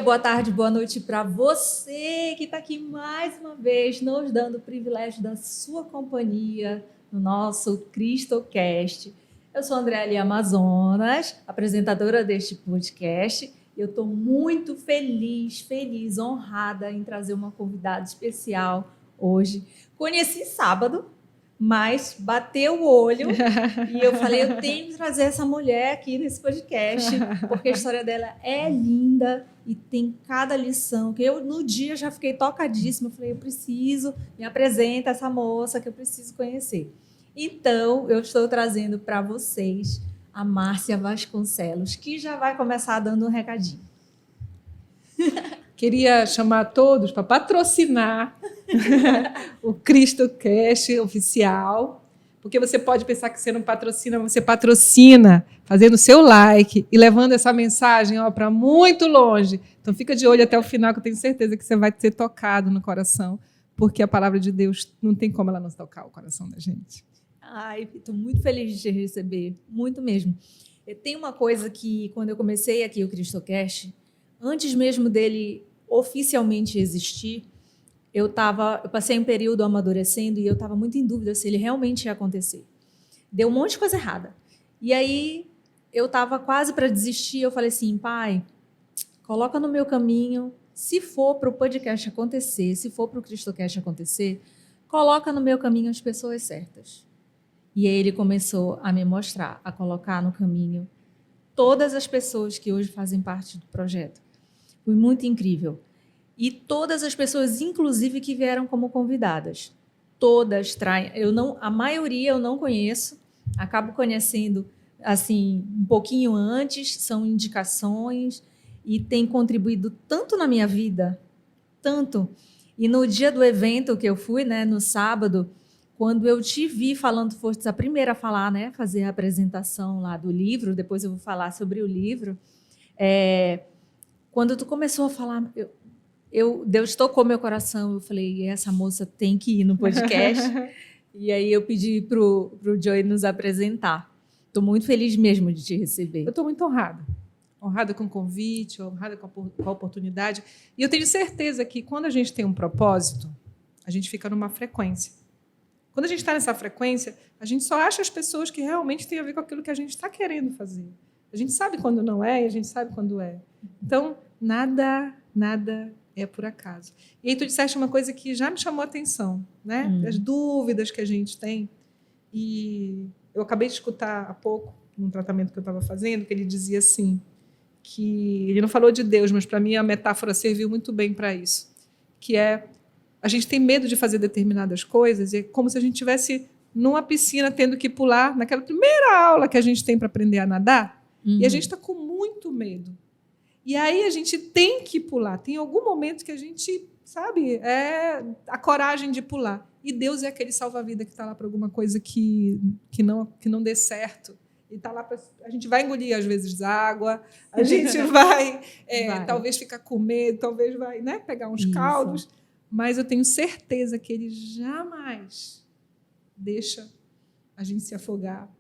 dia, boa tarde, boa noite para você que está aqui mais uma vez nos dando o privilégio da sua companhia no nosso CristoCast. Eu sou a Andréa Amazonas, apresentadora deste podcast. Eu estou muito feliz, honrada em trazer uma convidada especial hoje. Conheci sábado, mas bateu o olho e eu falei, eu tenho que trazer essa mulher aqui nesse podcast, porque a história dela é linda e tem cada lição, que eu no dia já fiquei tocadíssima, eu falei, eu preciso, me apresenta essa moça que eu preciso conhecer. Então, eu estou trazendo para vocês a Márcia Vasconcelos, que já vai começar dando um recadinho. Queria chamar todos para patrocinar o CristoCast oficial, porque você pode pensar que você não patrocina, você patrocina fazendo o seu like e levando essa mensagem para muito longe. Então fica de olho até o final, que eu tenho certeza que você vai ser tocado no coração, porque a palavra de Deus não tem como ela não tocar o coração da gente. Ai, estou muito feliz de te receber, muito mesmo. Tem uma coisa que, quando eu comecei aqui o CristoCast, antes mesmo dele oficialmente existir, eu passei um período amadurecendo e eu estava muito em dúvida se ele realmente ia acontecer. Deu um monte de coisa errada. E aí eu estava quase para desistir. Eu falei assim, pai, coloca no meu caminho. Se for para o podcast acontecer, se for para o CristoCast acontecer, coloca no meu caminho as pessoas certas. E aí ele começou a me mostrar, a colocar no caminho todas as pessoas que hoje fazem parte do projeto. Foi muito incrível. E todas as pessoas, inclusive, que vieram como convidadas. Todas traem. A maioria eu não conheço. Acabo conhecendo assim um pouquinho antes, são indicações e tem contribuído tanto na minha vida, tanto. E no dia do evento que eu fui, né, no sábado, quando eu te vi falando, foste a primeira a falar, né, fazer a apresentação lá do livro, depois eu vou falar sobre o livro. Quando tu começou a falar, Deus tocou meu coração, eu falei, essa moça tem que ir no podcast. E aí eu pedi para o Joey nos apresentar. Estou muito feliz mesmo de te receber. Eu estou muito honrada. Honrada com o convite, honrada com a oportunidade. E eu tenho certeza que quando a gente tem um propósito, a gente fica numa frequência. Quando a gente está nessa frequência, a gente só acha as pessoas que realmente têm a ver com aquilo que a gente está querendo fazer. A gente sabe quando não é e a gente sabe quando é. Então, nada é por acaso. E aí tu disseste uma coisa que já me chamou a atenção, né? As dúvidas que a gente tem. E eu acabei de escutar há pouco, num tratamento que eu estava fazendo, que ele dizia assim, que ele não falou de Deus, mas para mim a metáfora serviu muito bem para isso, que é a gente tem medo de fazer determinadas coisas, e é como se a gente estivesse numa piscina tendo que pular naquela primeira aula que a gente tem para aprender a nadar, e a gente está com muito medo. E aí a gente tem que pular. Tem algum momento que a gente, sabe, é a coragem de pular. E Deus é aquele salva-vida que está lá para alguma coisa que não dê certo. E tá lá a gente vai engolir, às vezes, água, a gente vai. Talvez ficar com medo, talvez vai, né, pegar uns caldos. Mas eu tenho certeza que Ele jamais deixa a gente se afogar.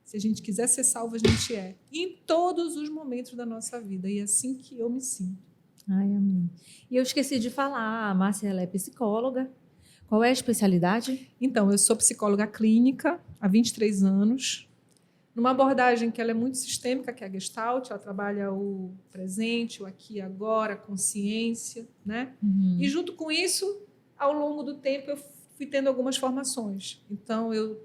Se a gente quiser ser salvo, a gente é. Em todos os momentos da nossa vida. E é assim que eu me sinto. Ai, amém. E eu esqueci de falar, a Márcia, ela é psicóloga. Qual é a especialidade? Então, eu sou psicóloga clínica há 23 anos, numa abordagem que ela é muito sistêmica, que é a Gestalt. Ela trabalha o presente, o aqui e agora, a consciência, né? E, junto com isso, ao longo do tempo, eu fui tendo algumas formações. Então, eu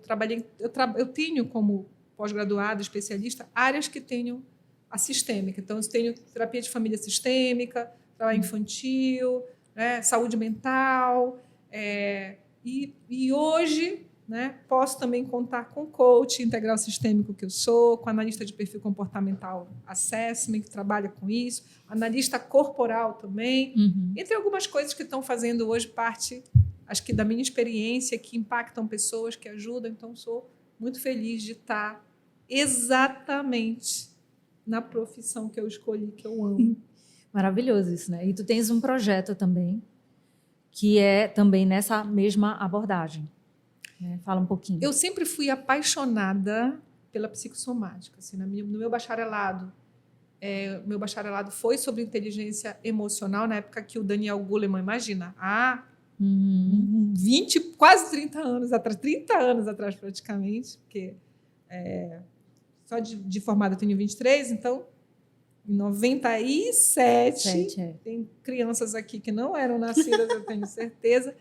tenho como pós-graduado, especialista, áreas que tenham a sistêmica. Então, eu tenho terapia de família sistêmica, trabalho infantil, né, saúde mental. E hoje, né, posso também contar com coach integral sistêmico que eu sou, com analista de perfil comportamental assessment, que trabalha com isso, analista corporal também, entre algumas coisas que estão fazendo hoje parte, acho que da minha experiência, que impactam pessoas, que ajudam. Então, sou muito feliz de estar exatamente na profissão que eu escolhi, que eu amo. Maravilhoso isso, né? E tu tens um projeto também, que é também nessa mesma abordagem. Fala um pouquinho. Eu sempre fui apaixonada pela psicossomática. Assim, no meu bacharelado, meu bacharelado foi sobre inteligência emocional, na época que o Daniel Goleman, imagina, há 20, quase 30 anos atrás praticamente, porque só de formada eu tenho 23, então em 97, tem crianças aqui que não eram nascidas, eu tenho certeza.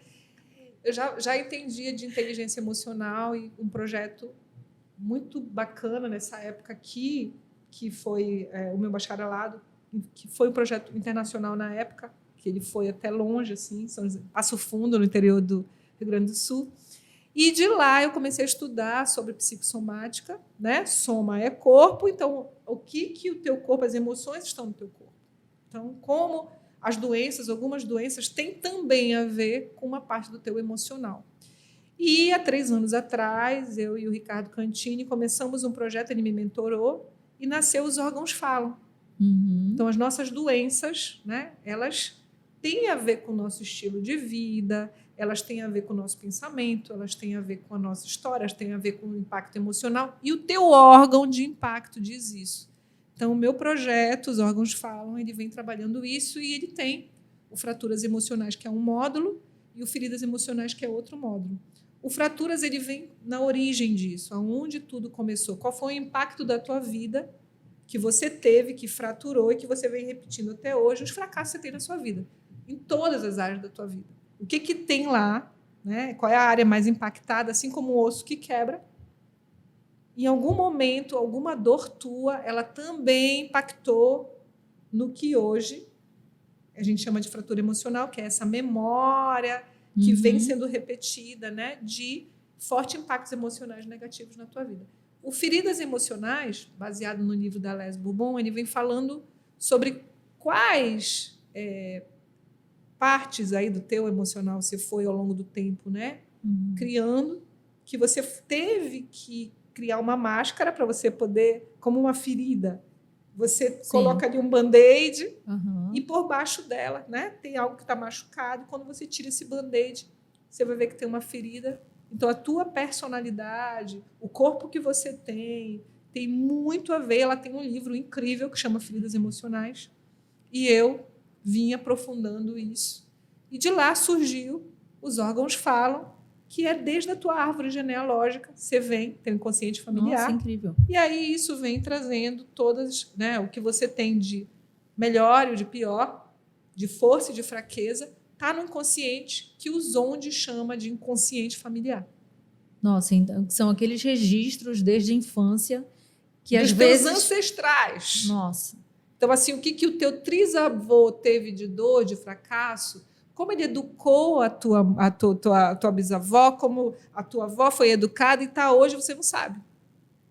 Eu já entendia de inteligência emocional e um projeto muito bacana nessa época aqui, que foi o meu bacharelado, que foi um projeto internacional na época, que ele foi até longe, assim, Passo Fundo, no interior do Rio Grande do Sul. E de lá eu comecei a estudar sobre psicossomática, né? Soma é corpo, então o que o teu corpo, as emoções estão no teu corpo. Então, como as doenças, algumas doenças têm também a ver com uma parte do teu emocional. E há 3 anos atrás, eu e o Ricardo Cantini começamos um projeto, ele me mentorou, e nasceu Os Órgãos Falam. Então, as nossas doenças, né, elas têm a ver com o nosso estilo de vida, elas têm a ver com o nosso pensamento, elas têm a ver com a nossa história, elas têm a ver com o impacto emocional, e o teu órgão de impacto diz isso. Então, o meu projeto, Os Órgãos Falam, ele vem trabalhando isso, e ele tem o Fraturas Emocionais, que é um módulo, e o Feridas Emocionais, que é outro módulo. O Fraturas, ele vem na origem disso, aonde tudo começou. Qual foi o impacto da tua vida que você teve, que fraturou e que você vem repetindo até hoje, os fracassos que você tem na sua vida, em todas as áreas da tua vida. O que tem lá, né? Qual é a área mais impactada, assim como o osso que quebra. Em algum momento, alguma dor tua, ela também impactou no que hoje a gente chama de fratura emocional, que é essa memória que vem sendo repetida, né, de fortes impactos emocionais negativos na tua vida. O Feridas Emocionais, baseado no livro da Les Bourbon, ele vem falando sobre quais partes aí do teu emocional você foi ao longo do tempo, né, criando, que você teve que criar uma máscara para você poder, como uma ferida, você coloca ali um band-aid e por baixo dela, né, tem algo que está machucado. Quando você tira esse band-aid, você vai ver que tem uma ferida. Então, a tua personalidade, o corpo que você tem muito a ver. Ela tem um livro incrível que chama Feridas Emocionais. E eu vim aprofundando isso. E de lá surgiu Os Órgãos Falam, que é desde a tua árvore genealógica. Você tem um inconsciente familiar. Nossa, incrível. E aí isso vem trazendo todas, né, o que você tem de melhor e de pior, de força e de fraqueza, está no inconsciente, que o Zonde chama de inconsciente familiar. Nossa, então são aqueles registros desde a infância que dos às vezes... teus ancestrais. Nossa. Então, assim, o que o teu trisavô teve de dor, de fracasso, como ele educou a tua bisavó, como a tua avó foi educada, e está hoje, você não sabe.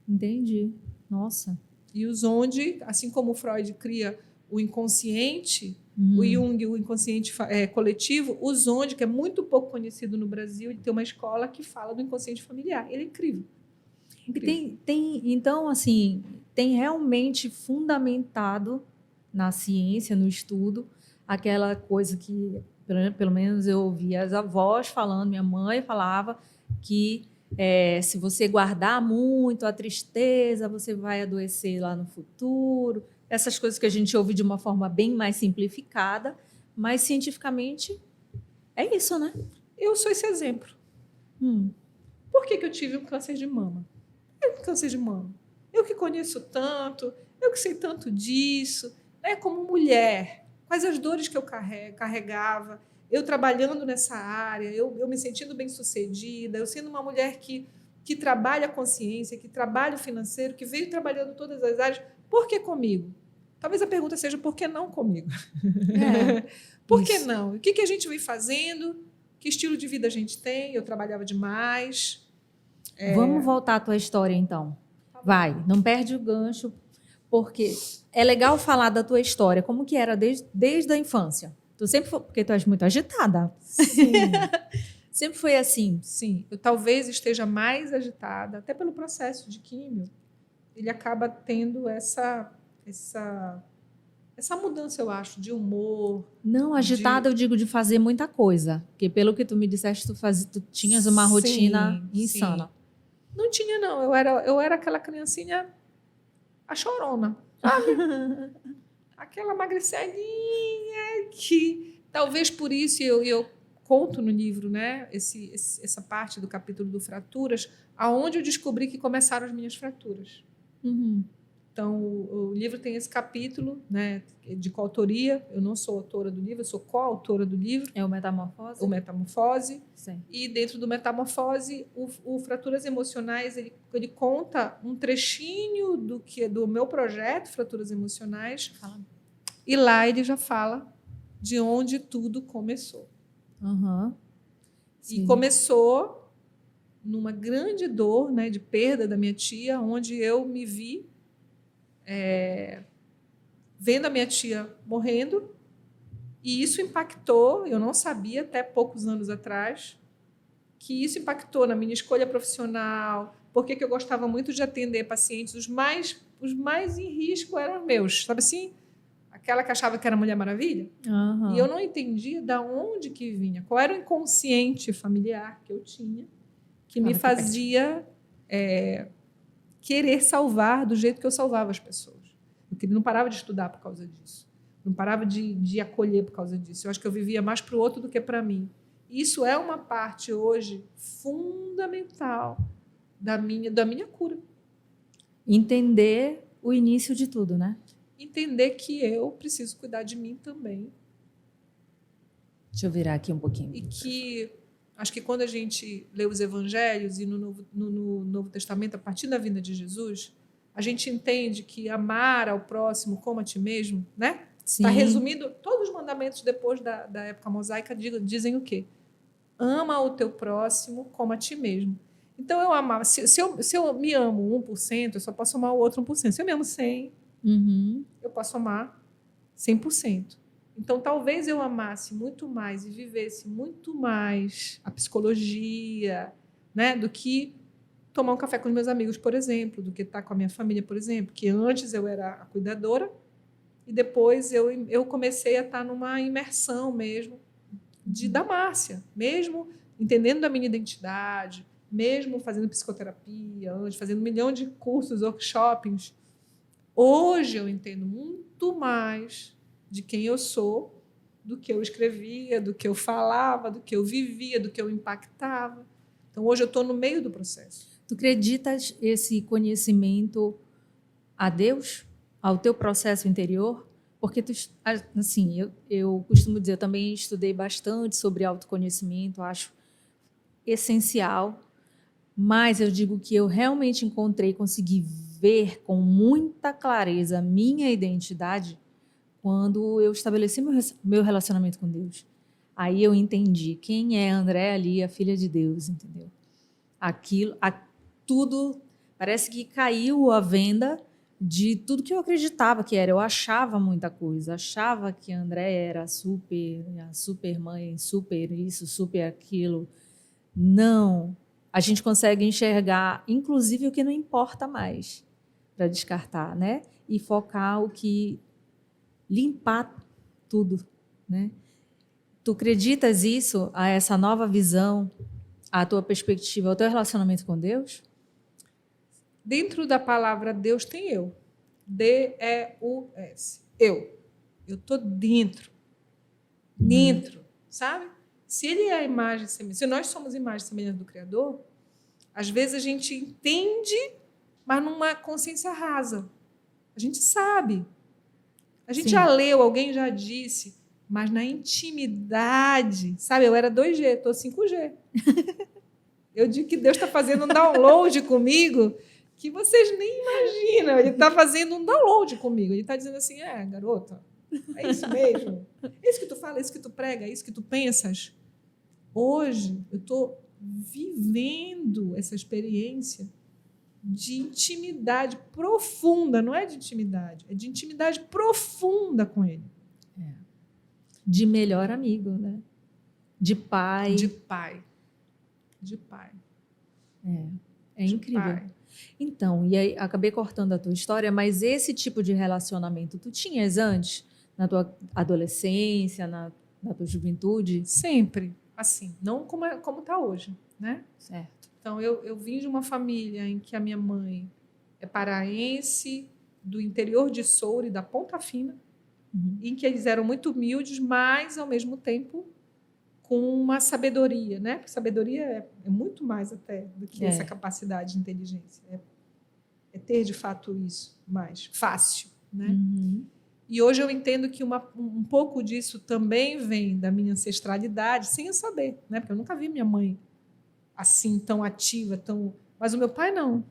Entendi. Nossa. E o Zonde, assim como o Freud cria o inconsciente, o Jung, o inconsciente coletivo, o Zonde, que é muito pouco conhecido no Brasil, ele tem uma escola que fala do inconsciente familiar. Ele é incrível. Então, assim, tem realmente fundamentado na ciência, no estudo, aquela coisa que, pelo menos eu ouvia as avós falando, minha mãe falava que se você guardar muito a tristeza, você vai adoecer lá no futuro. Essas coisas que a gente ouve de uma forma bem mais simplificada, mas cientificamente é isso, né? Eu sou esse exemplo. Por que eu tive um câncer de mama? Câncer de mama. Eu que conheço tanto, eu que sei tanto disso, né? Como mulher, quais as dores que eu carregava, eu trabalhando nessa área, eu me sentindo bem-sucedida, eu sendo uma mulher que trabalha a consciência, que trabalha o financeiro, que veio trabalhando todas as áreas. Por que comigo? Talvez a pergunta seja por que não comigo? Por que não? O que a gente vem fazendo? Que estilo de vida a gente tem? Eu trabalhava demais. Vamos voltar à tua história, então. Vai, não perde o gancho, porque é legal falar da tua história, como que era desde a infância. Tu sempre foi, porque tu és muito agitada. Sim. Sempre foi assim. Sim, eu talvez esteja mais agitada, até pelo processo de químio. Ele acaba tendo essa mudança, eu acho, de humor. Não, agitada eu digo de fazer muita coisa. Porque pelo que tu me disseste, tu tinhas uma rotina insana. Sim. Não tinha, não. Eu era aquela criancinha a chorona. Aquela magricelinha que talvez por isso eu conto no livro, né, essa parte do capítulo do Fraturas, aonde eu descobri que começaram as minhas fraturas. Uhum. Então, o livro tem esse capítulo, né, de coautoria. Eu não sou autora do livro, eu sou coautora do livro. É o Metamorfose? O Metamorfose. Sim. E dentro do Metamorfose, o Fraturas Emocionais, ele conta um trechinho do meu projeto, Fraturas Emocionais. Fala. E lá ele já fala de onde tudo começou. Uhum. E começou numa grande dor, né, de perda da minha tia, onde eu me vi vendo a minha tia morrendo, e isso impactou, eu não sabia até poucos anos atrás, que isso impactou na minha escolha profissional, porque eu gostava muito de atender pacientes, os mais em risco eram meus, sabe assim? Aquela que achava que era Mulher Maravilha. Uhum. E eu não entendia de onde que vinha, qual era o inconsciente familiar que eu tinha, que me fazia querer salvar do jeito que eu salvava as pessoas. Eu não parava de estudar por causa disso. Não parava de acolher por causa disso. Eu acho que eu vivia mais para o outro do que para mim. Isso é uma parte hoje fundamental da minha cura. Entender o início de tudo, né? Entender que eu preciso cuidar de mim também. Deixa eu virar aqui um pouquinho. E que acho que quando a gente lê os evangelhos e no Novo Testamento, a partir da vinda de Jesus, a gente entende que amar ao próximo como a ti mesmo, né? Está resumido, todos os mandamentos depois da época mosaica dizem o quê? Ama o teu próximo como a ti mesmo. Então, eu amava. Se eu me amo 1%, eu só posso amar o outro 1%. Se eu me amo 100%, eu posso amar 100%. Então, talvez eu amasse muito mais e vivesse muito mais a psicologia, né, do que tomar um café com os meus amigos, por exemplo, do que estar com a minha família, por exemplo, que antes eu era a cuidadora e depois eu comecei a estar numa imersão mesmo da Márcia, mesmo entendendo da minha identidade, mesmo fazendo psicoterapia, antes fazendo 1 milhão de cursos, workshops. Hoje eu entendo muito mais de quem eu sou, do que eu escrevia, do que eu falava, do que eu vivia, do que eu impactava. Então, hoje eu estou no meio do processo. Tu acreditas esse conhecimento a Deus, ao teu processo interior? Porque assim, eu costumo dizer, eu também estudei bastante sobre autoconhecimento, acho essencial, mas eu digo que eu realmente consegui ver com muita clareza a minha identidade quando eu estabeleci meu relacionamento com Deus. Aí eu entendi quem é Andréa ali, a filha de Deus, entendeu? Tudo, parece que caiu a venda de tudo que eu acreditava que era. Eu achava muita coisa, achava que a Andréa era a super mãe, super isso, super aquilo. Não, a gente consegue enxergar, inclusive, o que não importa mais, para descartar, né? E focar o que limpar tudo, né? Tu acreditas isso, a essa nova visão, a tua perspectiva, o teu relacionamento com Deus? Dentro da palavra Deus tem eu. D-E-U-S. Eu estou dentro. Dentro, sabe? Se ele é a imagem semelhante, se nós somos imagem semelhante do Criador, às vezes a gente entende, mas numa consciência rasa. A gente sabe. A gente já leu, alguém já disse, mas na intimidade, sabe? Eu era 2G, estou 5G. Eu digo que Deus está fazendo um download comigo que vocês nem imaginam. Ele está fazendo um download comigo. Ele está dizendo assim, garota, é isso mesmo? É isso que tu fala, é isso que tu prega, é isso que tu pensas? Hoje, eu estou vivendo essa experiência de intimidade profunda, não é de intimidade, é de intimidade profunda com ele. De melhor amigo, né? De pai. De pai. De pai. É incrível. Pai. Então, e aí acabei cortando a tua história, mas esse tipo de relacionamento tu tinhas antes, na tua adolescência, na tua juventude? Sempre, assim, não como está hoje, né? Certo. Então, eu vim de uma família em que a minha mãe é paraense, do interior de Soure, da Ponta Fina, em que eles eram muito humildes, mas, ao mesmo tempo, com uma sabedoria, né? Porque sabedoria é muito mais até do que essa capacidade de inteligência. É ter, de fato, isso mais fácil, né? E hoje eu entendo que um pouco disso também vem da minha ancestralidade, sem eu saber, né? Porque eu nunca vi minha mãe assim, tão ativa, tão... Mas o meu pai, não.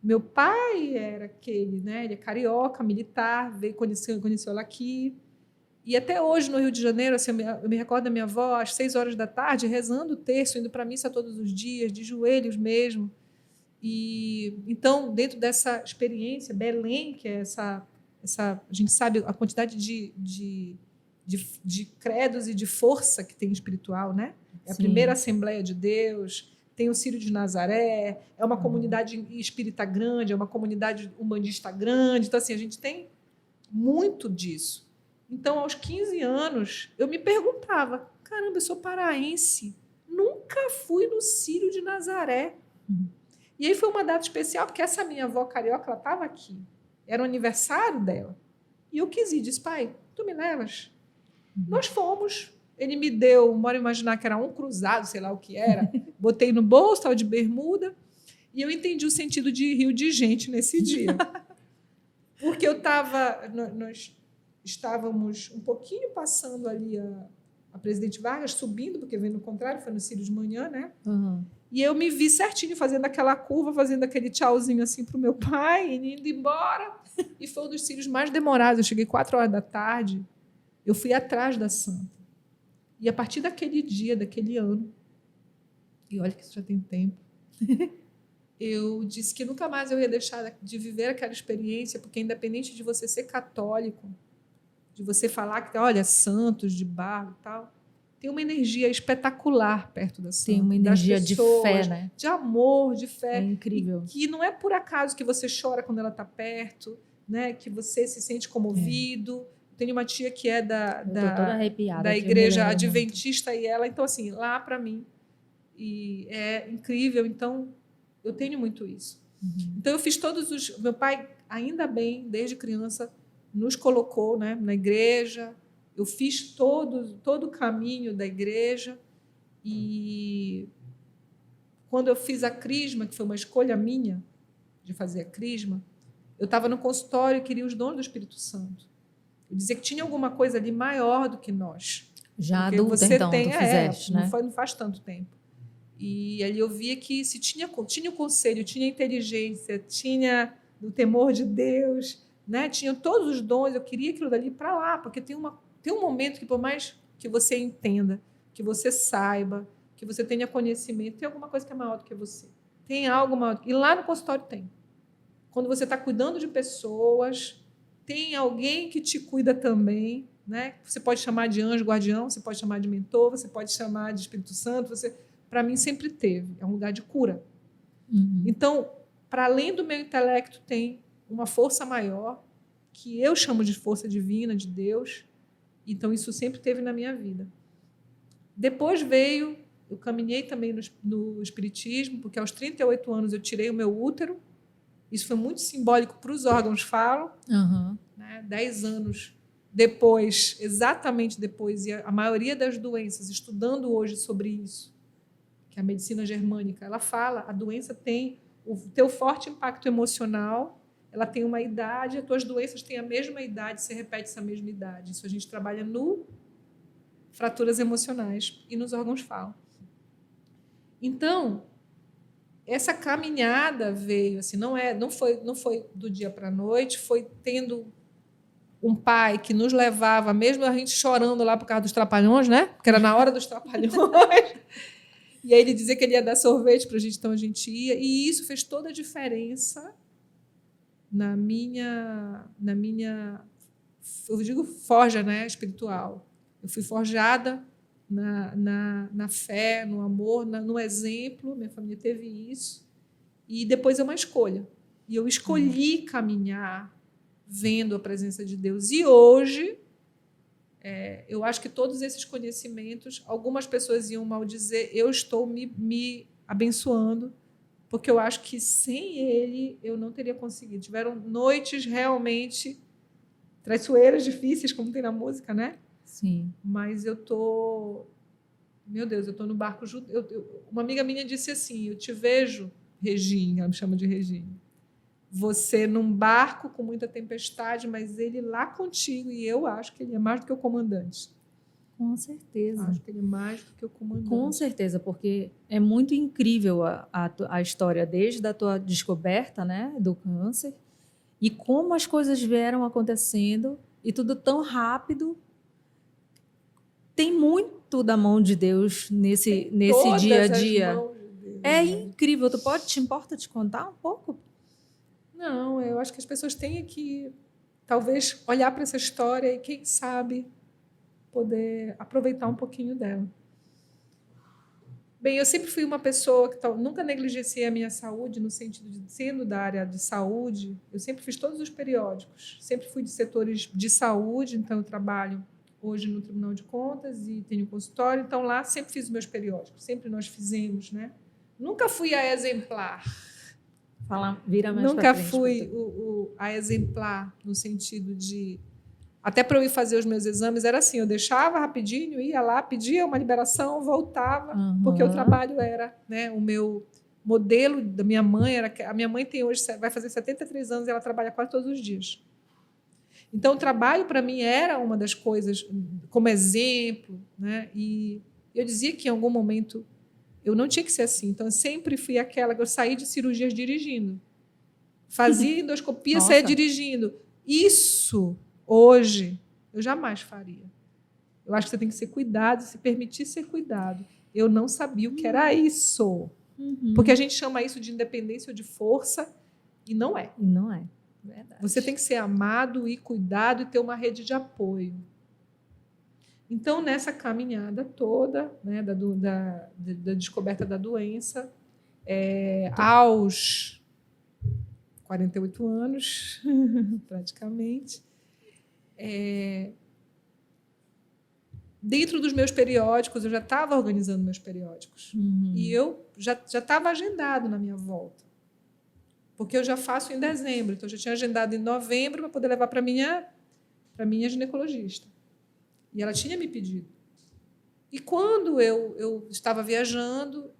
Meu pai era aquele, né? Ele é carioca, militar, veio conheceu ela aqui. E até hoje, no Rio de Janeiro, assim, eu me recordo da minha avó, às 6 horas da tarde, rezando o terço, indo para a missa todos os dias, de joelhos mesmo. E então, dentro dessa experiência, Belém, que é essa a gente sabe a quantidade de credos e de força que tem espiritual, né? É a primeira Assembleia de Deus, tem o Círio de Nazaré, é uma comunidade espírita grande, é uma comunidade umbandista grande. Então, assim, a gente tem muito disso. Então, aos 15 anos, eu me perguntava, caramba, eu sou paraense, nunca fui no Círio de Nazaré. E aí foi uma data especial, porque essa minha avó carioca, ela estava aqui. Era o aniversário dela. E eu quis ir, disse, pai, tu me levas? Nós fomos. Ele me deu, bora imaginar que era um cruzado, sei lá o que era. Botei no bolso, estava de bermuda. E eu entendi o sentido de rio de gente nesse dia. Porque nós estávamos um pouquinho passando ali a Presidente Vargas, subindo, porque veio no contrário, foi no Círio de manhã, né? E eu me vi certinho fazendo aquela curva, fazendo aquele tchauzinho assim para o meu pai, indo embora. E foi um dos círios mais demorados. Eu cheguei 4 horas da tarde, eu fui atrás da santa. E a partir daquele dia, daquele ano, e olha que isso já tem tempo, eu disse que nunca mais eu ia deixar de viver aquela experiência, porque independente de você ser católico, de você falar que, olha, santos de barro e tal, tem uma energia espetacular perto da santa. Tem uma energia pessoas, de fé, né? De amor, de fé. É incrível. E que não é por acaso que você chora quando ela está perto, né? Que você se sente comovido. Tenho uma tia que é da igreja adventista muito. E ela, então, assim, lá para mim, e é incrível. Então, eu tenho muito isso. Então, eu fiz todos os... Meu pai, ainda bem, desde criança, nos colocou, né, na igreja. Eu fiz todo o caminho da igreja e quando eu fiz a crisma, que foi uma escolha minha de fazer a crisma, eu estava no consultório e queria os dons do Espírito Santo. Eu dizia que tinha alguma coisa ali maior do que nós. Já adulta, você então, tu fizeste, né? Não faz tanto tempo. E ali eu via que se tinha o conselho, tinha a inteligência, tinha o temor de Deus, né? Tinha todos os dons, eu queria aquilo dali para lá, porque tem um momento que, por mais que você entenda, que você saiba, que você tenha conhecimento, tem alguma coisa que é maior do que você. Tem algo maior. E lá no consultório tem. Quando você está cuidando de pessoas, tem alguém que te cuida também, né? Você pode chamar de anjo guardião, você pode chamar de mentor, você pode chamar de Espírito Santo. Para mim, sempre teve. É um lugar de cura. Então, para além do meu intelecto, tem uma força maior, que eu chamo de força divina, de Deus. Então, isso sempre teve na minha vida. Depois eu caminhei também no espiritismo, porque aos 38 anos eu tirei o meu útero. Isso foi muito simbólico para os órgãos falam. Né? 10 anos depois, exatamente depois, e a maioria das doenças, estudando hoje sobre isso, que é a medicina germânica, ela fala, a doença tem o teu forte impacto emocional, ela tem uma idade, as tuas doenças têm a mesma idade, você repete essa mesma idade. Isso a gente trabalha no fraturas emocionais e nos órgãos falam. Então, essa caminhada veio, assim, não foi do dia para a noite, foi tendo um pai que nos levava, mesmo a gente chorando lá por causa dos trapalhões, né? Porque era na hora dos trapalhões. E aí ele dizia que ele ia dar sorvete para a gente, então a gente ia. E isso fez toda a diferença na minha eu digo forja, né, espiritual. Eu fui forjada na fé, no amor, no exemplo. Minha família teve isso. E depois é uma escolha. E eu escolhi caminhar vendo a presença de Deus. E hoje, eu acho que todos esses conhecimentos, algumas pessoas iam maldizer, eu estou me abençoando porque eu acho que sem ele eu não teria conseguido. Tiveram noites realmente traiçoeiras, difíceis, como tem na música, né? Sim. Mas eu tô, meu Deus, eu tô no barco junto. Uma amiga minha disse assim: eu te vejo, Regina, ela me chama de Regina. Você num barco com muita tempestade, mas ele lá contigo, e eu acho que ele é mais do que o comandante. Com certeza. Acho que ele é mais do que o comandante. Com certeza, porque é muito incrível a história desde a tua descoberta, né, do câncer, e como as coisas vieram acontecendo, e tudo tão rápido. Tem muito da mão de Deus nesse dia a dia. As mãos de Deus, É né? incrível. Te importa te contar um pouco? Não, eu acho que as pessoas têm que, talvez, olhar para essa história e, quem sabe, poder aproveitar um pouquinho dela. Bem, eu sempre fui uma pessoa que nunca negligenciei a minha saúde, no sentido de, sendo da área de saúde, eu sempre fiz todos os periódicos, sempre fui de setores de saúde, então eu trabalho hoje no Tribunal de Contas e tenho consultório, então lá sempre fiz os meus periódicos, sempre nós fizemos, né? Nunca fui a exemplar. Vira mais Nunca pra frente, fui a exemplar, no sentido de... Até para eu ir fazer os meus exames, era assim, eu deixava rapidinho, ia lá, pedia uma liberação, voltava, porque o trabalho era, né, o meu modelo da minha mãe, a minha mãe tem hoje, vai fazer 73 anos, e ela trabalha quase todos os dias. Então, o trabalho, para mim, era uma das coisas, como exemplo, né? E eu dizia que, em algum momento, eu não tinha que ser assim. Então, eu sempre fui aquela que eu saí de cirurgias dirigindo. Fazia endoscopia, saía dirigindo. Isso, hoje, eu jamais faria. Eu acho que você tem que ser cuidado, se permitir ser cuidado. Eu não sabia o que era isso. Porque a gente chama isso de independência ou de força, e não é. E não é. Verdade. Você tem que ser amado e cuidado e ter uma rede de apoio. Então, nessa caminhada toda, né, da descoberta da doença, aos 48 anos, praticamente, dentro dos meus periódicos, eu já estava organizando meus periódicos. E eu já estava agendado na minha volta. Porque eu já faço em dezembro, então eu já tinha agendado em novembro para poder levar para minha ginecologista. E ela tinha me pedido. E quando eu estava viajando,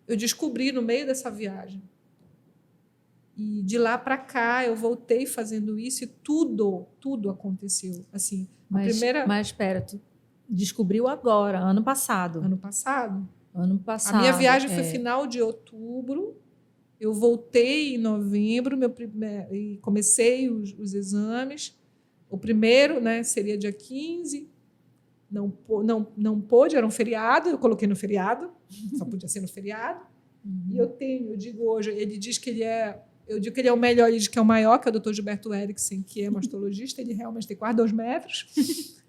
eu descobri no meio dessa viagem. E de lá para cá eu voltei fazendo isso e tudo aconteceu. Assim, mas espera, tu descobriu agora, ano passado. Ano passado. Ano passado. A minha viagem foi final de outubro. Eu voltei em novembro e comecei os exames. O primeiro, né, seria dia 15. Não pôde, era um feriado. Eu coloquei no feriado, só podia ser no feriado. E eu digo hoje, ele diz que ele é... Eu digo que ele é o melhor, ele diz que é o maior, que é o Dr. Gilberto Eriksen, que é mastologista. Ele realmente tem quase 2 metros.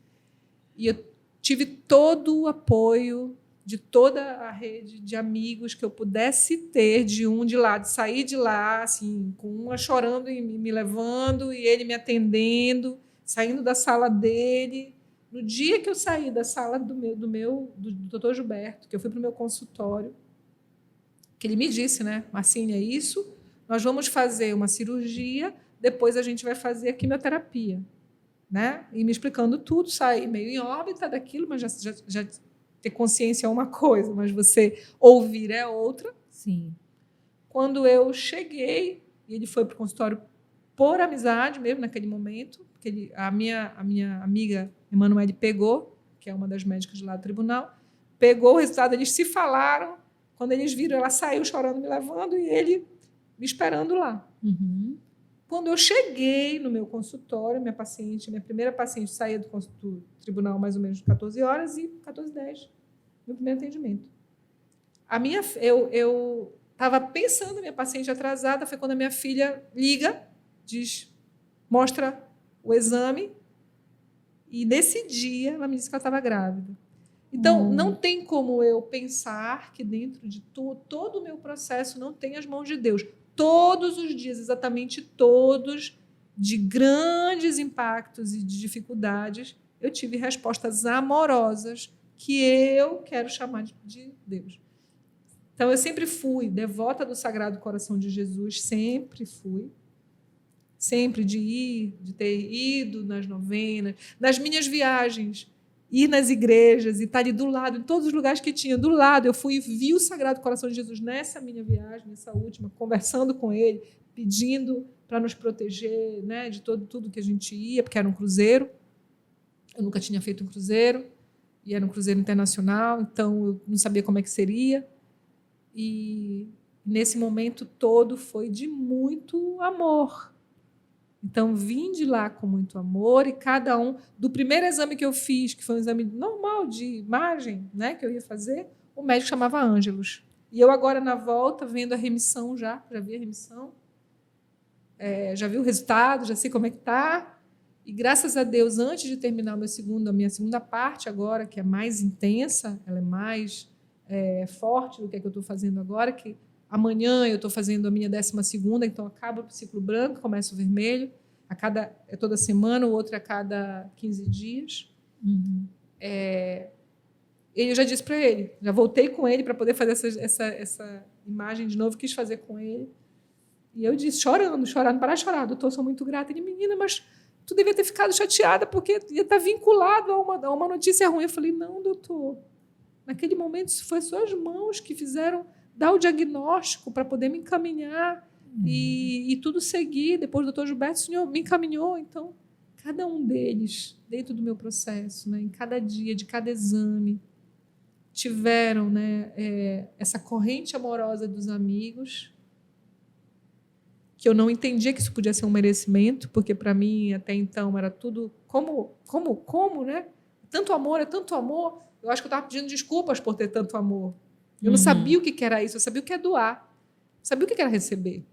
E eu tive todo o apoio de toda a rede de amigos que eu pudesse ter, de sair de lá, assim, com uma chorando e me levando, e ele me atendendo, saindo da sala dele. No dia que eu saí da sala do Dr. Gilberto, que eu fui para o meu consultório, que ele me disse, né, Marcília, isso, nós vamos fazer uma cirurgia, depois a gente vai fazer a quimioterapia, né? E me explicando tudo, saí meio em órbita daquilo, mas já ter consciência é uma coisa, mas você ouvir é outra. Sim. Quando eu cheguei, e ele foi para o consultório por amizade mesmo, naquele momento, porque a minha amiga Emanuele pegou, que é uma das médicas lá do tribunal, pegou o resultado, eles se falaram, quando eles viram, ela saiu chorando, me levando, e ele me esperando lá. Quando eu cheguei no meu consultório, minha primeira paciente saía do tribunal mais ou menos de 14 horas e 14h10, meu primeiro atendimento. Eu estava pensando, minha paciente atrasada, foi quando a minha filha liga, mostra o exame, e nesse dia ela me disse que ela estava grávida. Então, não tem como eu pensar que dentro de todo o meu processo não tem as mãos de Deus. Todos os dias, exatamente todos, de grandes impactos e de dificuldades, eu tive respostas amorosas que eu quero chamar de Deus. Então, eu sempre fui devota do Sagrado Coração de Jesus, sempre fui. Sempre de ter ido nas novenas, nas minhas viagens, ir nas igrejas e estar ali do lado, em todos os lugares que tinha, do lado. Eu fui e vi o Sagrado Coração de Jesus nessa minha viagem, nessa última, conversando com ele, pedindo para nos proteger, né, de tudo que a gente ia, porque era um cruzeiro. Eu nunca tinha feito um cruzeiro, e era um cruzeiro internacional, então eu não sabia como é que seria. E nesse momento todo foi de muito amor. Então, vim de lá com muito amor e cada um, do primeiro exame que eu fiz, que foi um exame normal de imagem, né, que eu ia fazer, o médico chamava Ângelos. E eu agora, na volta, vendo a remissão já vi a remissão, já vi o resultado, já sei como é que está. E, graças a Deus, antes de terminar a minha segunda parte agora, que é mais intensa, ela é mais forte do que eu estou fazendo agora, que amanhã eu estou fazendo a minha 12ª, então acaba o ciclo branco, começa o vermelho, é toda semana, o outro a cada 15 dias. Uhum. Eu já disse para ele, já voltei com ele para poder fazer essa imagem de novo, quis fazer com ele. E eu disse, chorando, para chorar, doutor, sou muito grata. Ele, menina, mas tu devia ter ficado chateada, porque ia estar vinculado a uma notícia ruim. Eu falei, não, doutor, naquele momento isso foi suas mãos que fizeram dar o diagnóstico para poder me encaminhar e tudo seguir. Depois do doutor Gilberto, o senhor me encaminhou. Então, cada um deles, dentro do meu processo, né, em cada dia, de cada exame, tiveram, né, essa corrente amorosa dos amigos, que eu não entendia que isso podia ser um merecimento, porque, para mim, até então, era tudo como, né? Tanto amor, é tanto amor. Eu acho que eu estava pedindo desculpas por ter tanto amor. Eu não sabia o que era isso, eu sabia o que é doar, eu sabia o que era receber.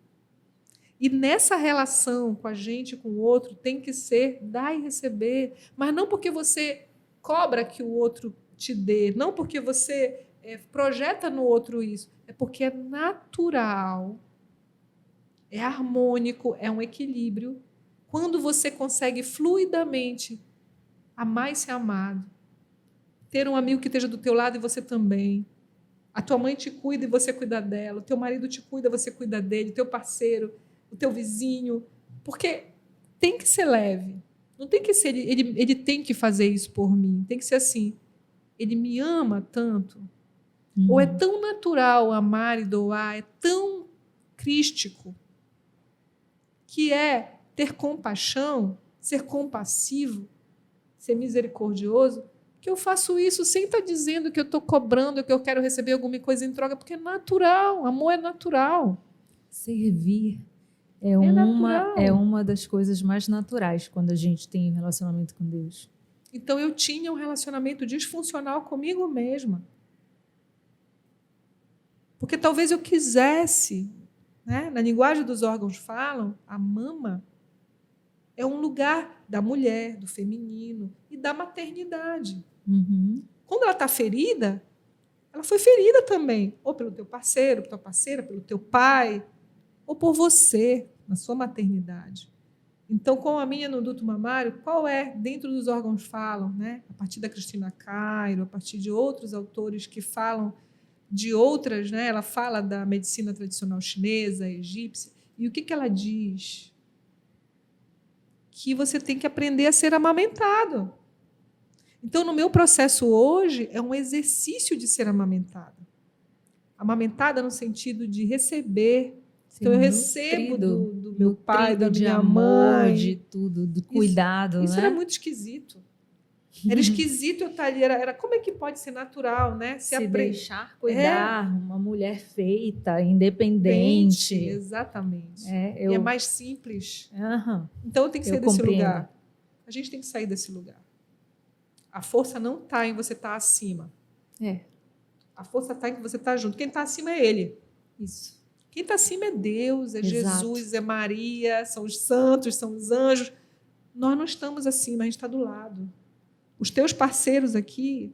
E nessa relação com a gente, com o outro, tem que ser dar e receber, mas não porque você cobra que o outro te dê, não porque você projeta no outro isso, é porque é natural, é harmônico, é um equilíbrio. Quando você consegue fluidamente amar e ser amado, ter um amigo que esteja do teu lado e você também, a tua mãe te cuida e você cuida dela, o teu marido te cuida, você cuida dele, o teu parceiro, o teu vizinho, porque tem que ser leve, não tem que ser, ele tem que fazer isso por mim, tem que ser assim, ele me ama tanto, ou é tão natural amar e doar, é tão crístico, que é ter compaixão, ser compassivo, ser misericordioso, que eu faço isso sem estar dizendo que eu estou cobrando, que eu quero receber alguma coisa em troca, porque é natural, amor é natural. Servir é uma das coisas mais naturais quando a gente tem um relacionamento com Deus. Então, eu tinha um relacionamento disfuncional comigo mesma. Porque talvez eu quisesse, né? Na linguagem dos órgãos falam, a mama é um lugar da mulher, do feminino e da maternidade. Quando ela está ferida, ela foi ferida também, ou pelo teu parceiro, pela tua parceira, pelo teu pai, ou por você, na sua maternidade. Então, com a minha no duto mamário, qual é, dentro dos órgãos falam, né? A partir da Cristina Cairo, a partir de outros autores que falam de outras, né? Ela fala da medicina tradicional chinesa, egípcia, e o que ela diz? Que você tem que aprender a ser amamentado. Então, no meu processo hoje, é um exercício de ser amamentada. Amamentada no sentido de receber. Então, eu recebo do meu pai, da minha mãe. De tudo, do cuidado. Isso né? era muito esquisito. Era esquisito eu estar ali. Era como é que pode ser natural, né? Se deixar cuidar, uma mulher feita, independente. Exatamente. E é mais simples. Então, tem que sair desse lugar. A gente tem que sair desse lugar. A força não está em você estar acima. A força está em que você está junto. Quem está acima é Ele. Isso. Quem está acima é Deus, é Jesus, é Maria, são os santos, são os anjos. Nós não estamos acima, a gente está do lado. Os teus parceiros aqui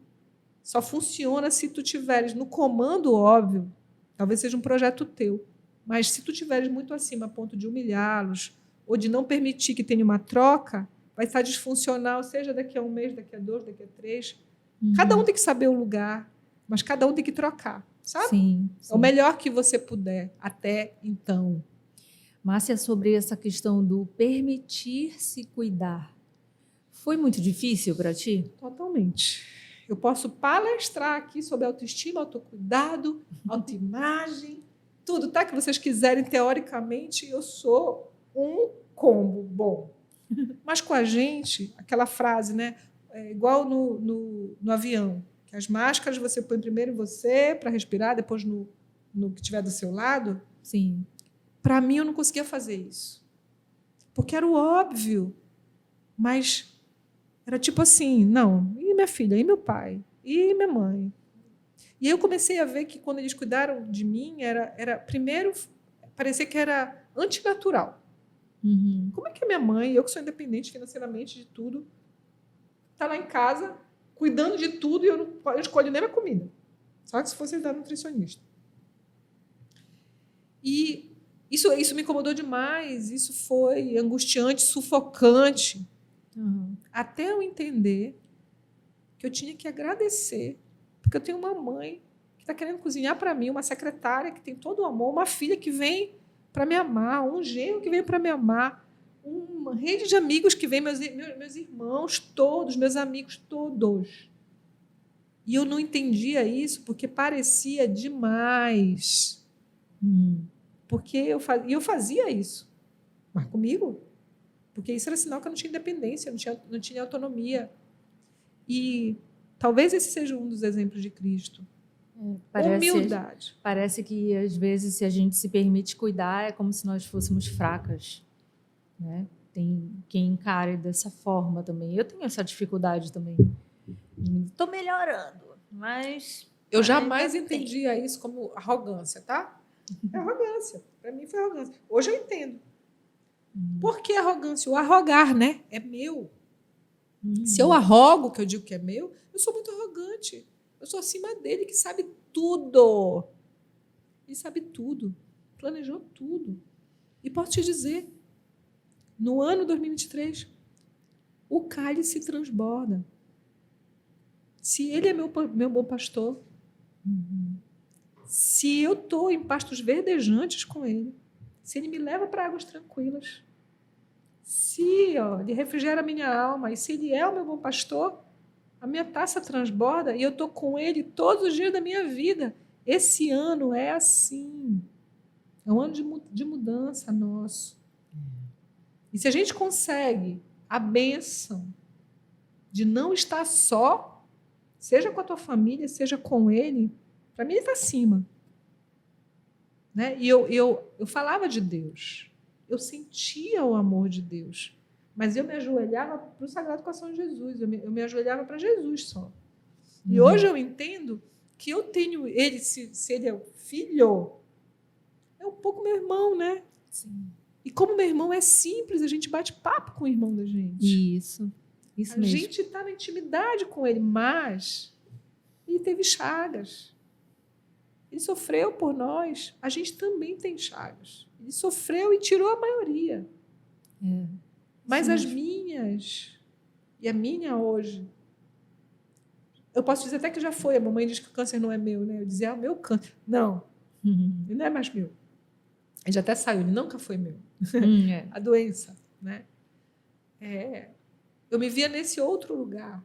só funcionam se tu tiveres no comando, óbvio, talvez seja um projeto teu, mas se tu tiveres muito acima a ponto de humilhá-los ou de não permitir que tenha uma troca, vai estar disfuncional, seja daqui a 1 mês, daqui a 2, daqui a 3. Cada um tem que saber o lugar, mas cada um tem que trocar. sabe? Sim, sim. É o melhor que você puder até então. Márcia, sobre essa questão do permitir-se cuidar, foi muito difícil para ti? Totalmente. Eu posso palestrar aqui sobre autoestima, autocuidado, autoimagem, tudo, tá? Que vocês quiserem, teoricamente, eu sou um combo bom. Mas com a gente, aquela frase, né? É igual no avião, que as máscaras você põe primeiro em você para respirar, depois no que tiver do seu lado. Sim. Para mim, eu não conseguia fazer isso. Porque era o óbvio. Mas era tipo assim, não, e minha filha, e meu pai, e minha mãe. E aí eu comecei a ver que quando eles cuidaram de mim, era primeiro, parecia que era antinatural. Uhum. Como é que a minha mãe, eu que sou independente financeiramente de tudo, está lá em casa, cuidando de tudo, e eu não escolho nem a comida. Só que se fosse da nutricionista. E isso me incomodou demais, isso foi angustiante, sufocante. Uhum. Até eu entender que eu tinha que agradecer, porque eu tenho uma mãe que está querendo cozinhar para mim, uma secretária que tem todo o amor, uma filha que vem para me amar, um genro que vem para me amar, uma rede de amigos que vem, meus irmãos todos, meus amigos todos. E eu não entendia isso porque parecia demais. Porque eu fazia isso. Mas comigo? Porque isso era sinal que eu não tinha independência, não tinha autonomia. E talvez esse seja um dos exemplos de Cristo. Humildade. Parece que, às vezes, se a gente se permite cuidar, é como se nós fôssemos fracas. Né? Tem quem encare dessa forma também. Eu tenho essa dificuldade também. Estou melhorando, mas... Eu jamais entendia isso como arrogância, tá? É arrogância. Para mim foi arrogância. Hoje eu entendo. Por que arrogância? O arrogar, né? É meu. Se eu arrogo, que eu digo que é meu, eu sou muito arrogante. Eu sou acima dele, que sabe tudo. Ele sabe tudo. Planejou tudo. E posso te dizer, no ano 2023, o cálice transborda. Se ele é meu bom pastor, se eu estou em pastos verdejantes com ele, se ele me leva para águas tranquilas, se ele refrigera a minha alma, e se ele é o meu bom pastor, a minha taça transborda e eu estou com ele todos os dias da minha vida. Esse ano é assim. É um ano de mudança nosso. E se a gente consegue a bênção de não estar só, seja com a tua família, seja com ele, para mim ele está acima. Né? E eu falava de Deus. Eu sentia o amor de Deus. Mas eu me ajoelhava para o Sagrado Coração de Jesus. Eu me ajoelhava para Jesus só. E hoje eu entendo que eu tenho ele, se ele é o filho, é um pouco meu irmão, né? Sim. E como meu irmão é simples, a gente bate papo com o irmão da gente. Isso a mesmo. gente está na intimidade com ele, mas ele teve chagas. Ele sofreu por nós. A gente também tem chagas. Ele sofreu e tirou a maioria. Mas as minhas, e a minha hoje, eu posso dizer até que já foi. A mamãe diz que o câncer não é meu, né? Eu dizia, o meu câncer. Não, ele não é mais meu. Ele já até saiu, ele nunca foi meu. A doença, né? Eu me via nesse outro lugar,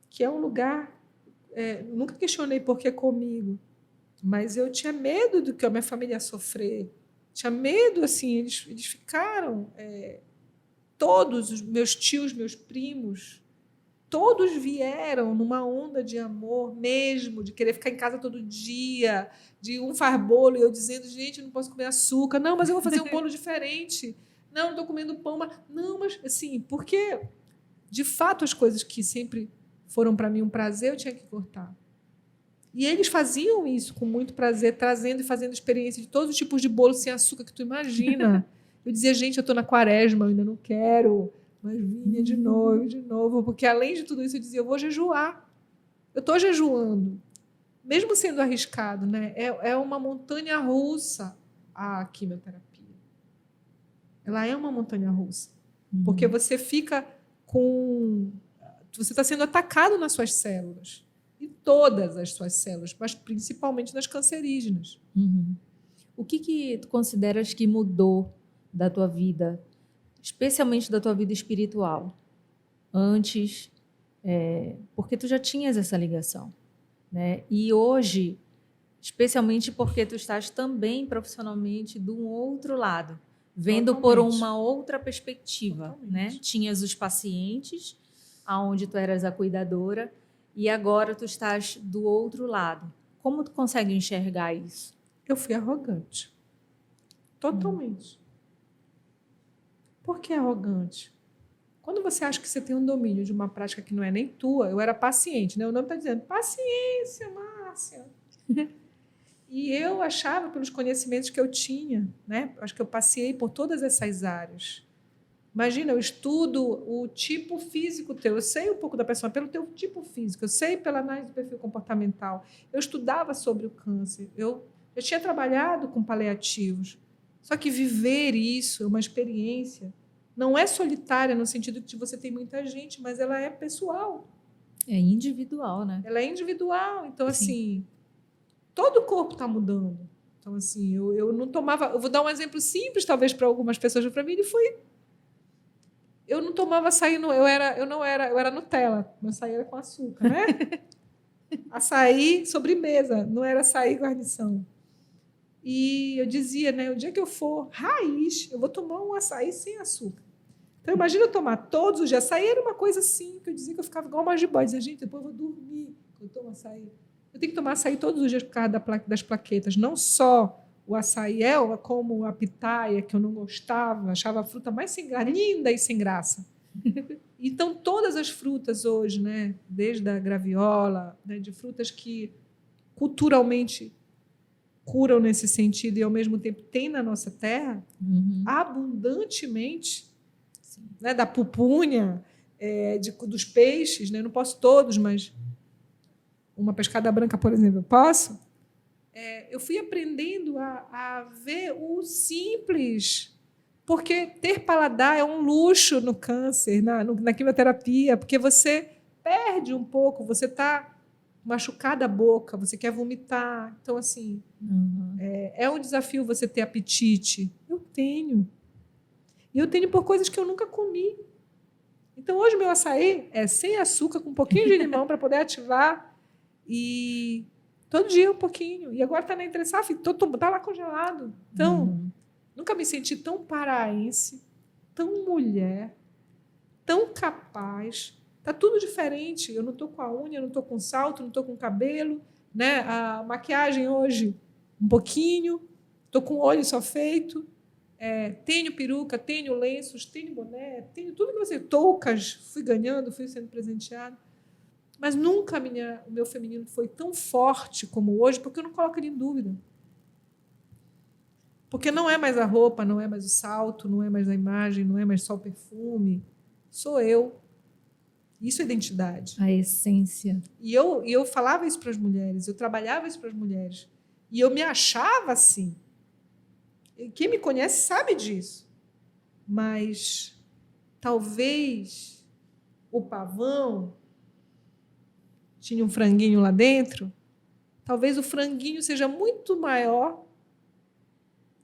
que é um lugar... nunca questionei por que comigo, mas eu tinha medo do que a minha família ia sofrer. Tinha medo, assim, eles ficaram... todos os meus tios, meus primos, todos vieram numa onda de amor mesmo, de querer ficar em casa todo dia, de um faz bolo e eu dizendo, gente, eu não posso comer açúcar. Não, mas eu vou fazer um bolo diferente. Não, não estou comendo pão. Não, mas assim, porque, de fato, as coisas que sempre foram para mim um prazer, eu tinha que cortar. E eles faziam isso com muito prazer, trazendo e fazendo experiência de todos os tipos de bolo sem açúcar que tu imagina. Eu dizia, gente, eu estou na quaresma, eu ainda não quero, mas vinha de novo, porque além de tudo isso, eu dizia, eu vou jejuar. Eu estou jejuando. Mesmo sendo arriscado, né? É uma montanha russa a quimioterapia. Ela é uma montanha russa. Porque você fica com... Você está sendo atacado nas suas células. em todas as suas células, mas principalmente nas cancerígenas. Uhum. O que tu consideras que mudou da tua vida, especialmente da tua vida espiritual, antes, porque tu já tinhas essa ligação, né? E hoje, especialmente porque tu estás também profissionalmente do outro lado, vendo por Totalmente. uma outra perspectiva, Totalmente. né? Tinhas os pacientes, aonde tu eras a cuidadora, e agora tu estás do outro lado. Como tu consegue enxergar isso? Eu fui arrogante. Totalmente. Por que arrogante? Quando você acha que você tem um domínio de uma prática que não é nem tua, eu era paciente, né? O nome está dizendo, paciência, Márcia. E eu achava, pelos conhecimentos que eu tinha, né? Acho que eu passei por todas essas áreas. Imagina, eu estudo o tipo físico teu, eu sei um pouco da pessoa pelo teu tipo físico, eu sei pela análise do perfil comportamental, eu estudava sobre o câncer, eu tinha trabalhado com paliativos. Só que viver isso é uma experiência, não é solitária no sentido de que você tem muita gente, mas ela é pessoal. É individual, né? Ela é individual, então Sim. assim, todo o corpo está mudando. Então assim, eu não tomava, eu vou dar um exemplo simples talvez para algumas pessoas, para mim ele foi. Eu não tomava açaí, eu era Nutella, meu açaí era com açúcar, né? Açaí sobremesa, não era açaí guarnição. E eu dizia, né, o dia que eu for raiz, eu vou tomar um açaí sem açúcar. Então imagina eu tomar todos os dias. Açaí era uma coisa assim, que eu dizia que eu ficava igual uma jiboia, dizia, gente, depois eu vou dormir quando eu tomo açaí. Eu tenho que tomar açaí todos os dias por causa das plaquetas, não só o açaí, como a pitaia, que eu não gostava, achava a fruta mais linda e sem graça. Então, todas as frutas hoje, né, desde a graviola, né, de frutas que culturalmente curam nesse sentido e, ao mesmo tempo, tem na nossa terra, abundantemente, né, da pupunha, dos peixes, né, não posso todos, mas uma pescada branca, por exemplo, eu posso. Eu fui aprendendo a ver o simples, porque ter paladar é um luxo no câncer, na quimioterapia, porque você perde um pouco, você está machucada a boca, você quer vomitar. Então, assim, é um desafio você ter apetite. Eu tenho. E eu tenho por coisas que eu nunca comi. Então, hoje, meu açaí é sem açúcar, com um pouquinho de limão para poder ativar. E todo dia um pouquinho. E agora está na entre-safra, está lá congelado. Então, nunca me senti tão paraense, tão mulher, tão capaz. Está tudo diferente. Eu não estou com a unha, não estou com salto, não estou com cabelo. Né? A maquiagem hoje, um pouquinho. Estou com o olho só feito. Tenho peruca, tenho lenços, tenho boné, tenho tudo que você... Toucas, fui ganhando, fui sendo presenteada. Mas nunca o meu feminino foi tão forte como hoje, porque eu não coloco ele em dúvida. Porque não é mais a roupa, não é mais o salto, não é mais a imagem, não é mais só o perfume. Sou eu. Isso é identidade. A essência. E eu falava isso para as mulheres, eu trabalhava isso para as mulheres. E eu me achava assim. E quem me conhece sabe disso. Mas talvez o pavão tinha um franguinho lá dentro, talvez o franguinho seja muito maior,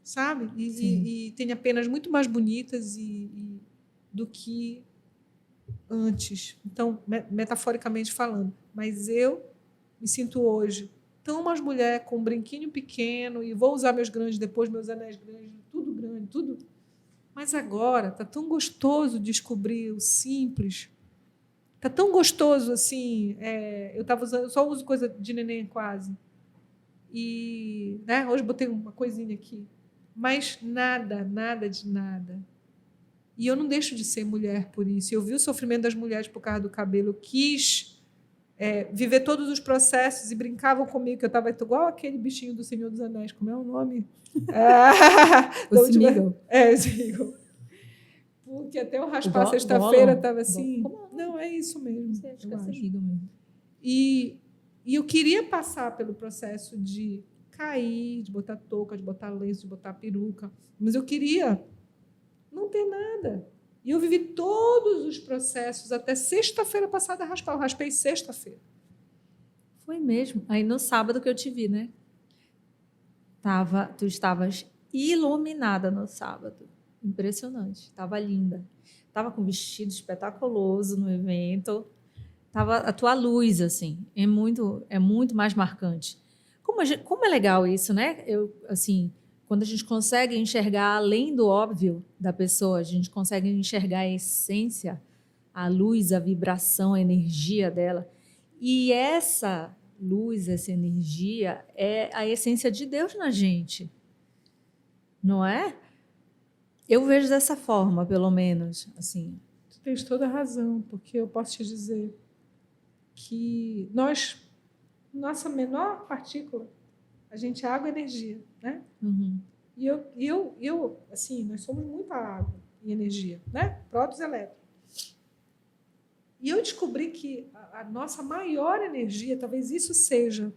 sabe? E tenha penas muito mais bonitas do que antes. Então, metaforicamente falando. Mas eu me sinto hoje tão mais mulher, com um brinquinho pequeno, e vou usar meus grandes depois, meus anéis grandes, tudo grande, tudo. Mas agora está tão gostoso descobrir o simples. Está tão gostoso assim. Eu só uso coisa de neném quase. E, né, hoje botei uma coisinha aqui. Mas nada de nada. E eu não deixo de ser mulher por isso. Eu vi o sofrimento das mulheres por causa do cabelo. Eu quis viver todos os processos e brincavam comigo, que eu estava igual aquele bichinho do Senhor dos Anéis. Como é o nome? O Smeagol. Smeagol. Porque até eu raspar sexta-feira estava assim. Não, é isso mesmo. Acho que é Smeagol mesmo. E eu queria passar pelo processo de cair, de botar touca, de botar lenço, de botar peruca. Mas eu queria não ter nada. E eu vivi todos os processos até sexta-feira passada raspar. Eu raspei sexta-feira. Foi mesmo. Aí no sábado que eu te vi, né? Tu estavas iluminada no sábado. Impressionante. Estava linda. Estava com um vestido espetaculoso no evento. Tava a tua luz, assim. É muito mais marcante. Como é legal isso, né? Assim, quando a gente consegue enxergar além do óbvio da pessoa, a gente consegue enxergar a essência, a luz, a vibração, a energia dela. E essa luz, essa energia é a essência de Deus na gente, não é? Eu vejo dessa forma, pelo menos, assim. Tu tens toda a razão, porque eu posso te dizer que nossa menor partícula, a gente é água e energia, né? Uhum. E eu, assim, nós somos muita água e energia, né? Prótons e elétrons. E eu descobri que a nossa maior energia, talvez isso seja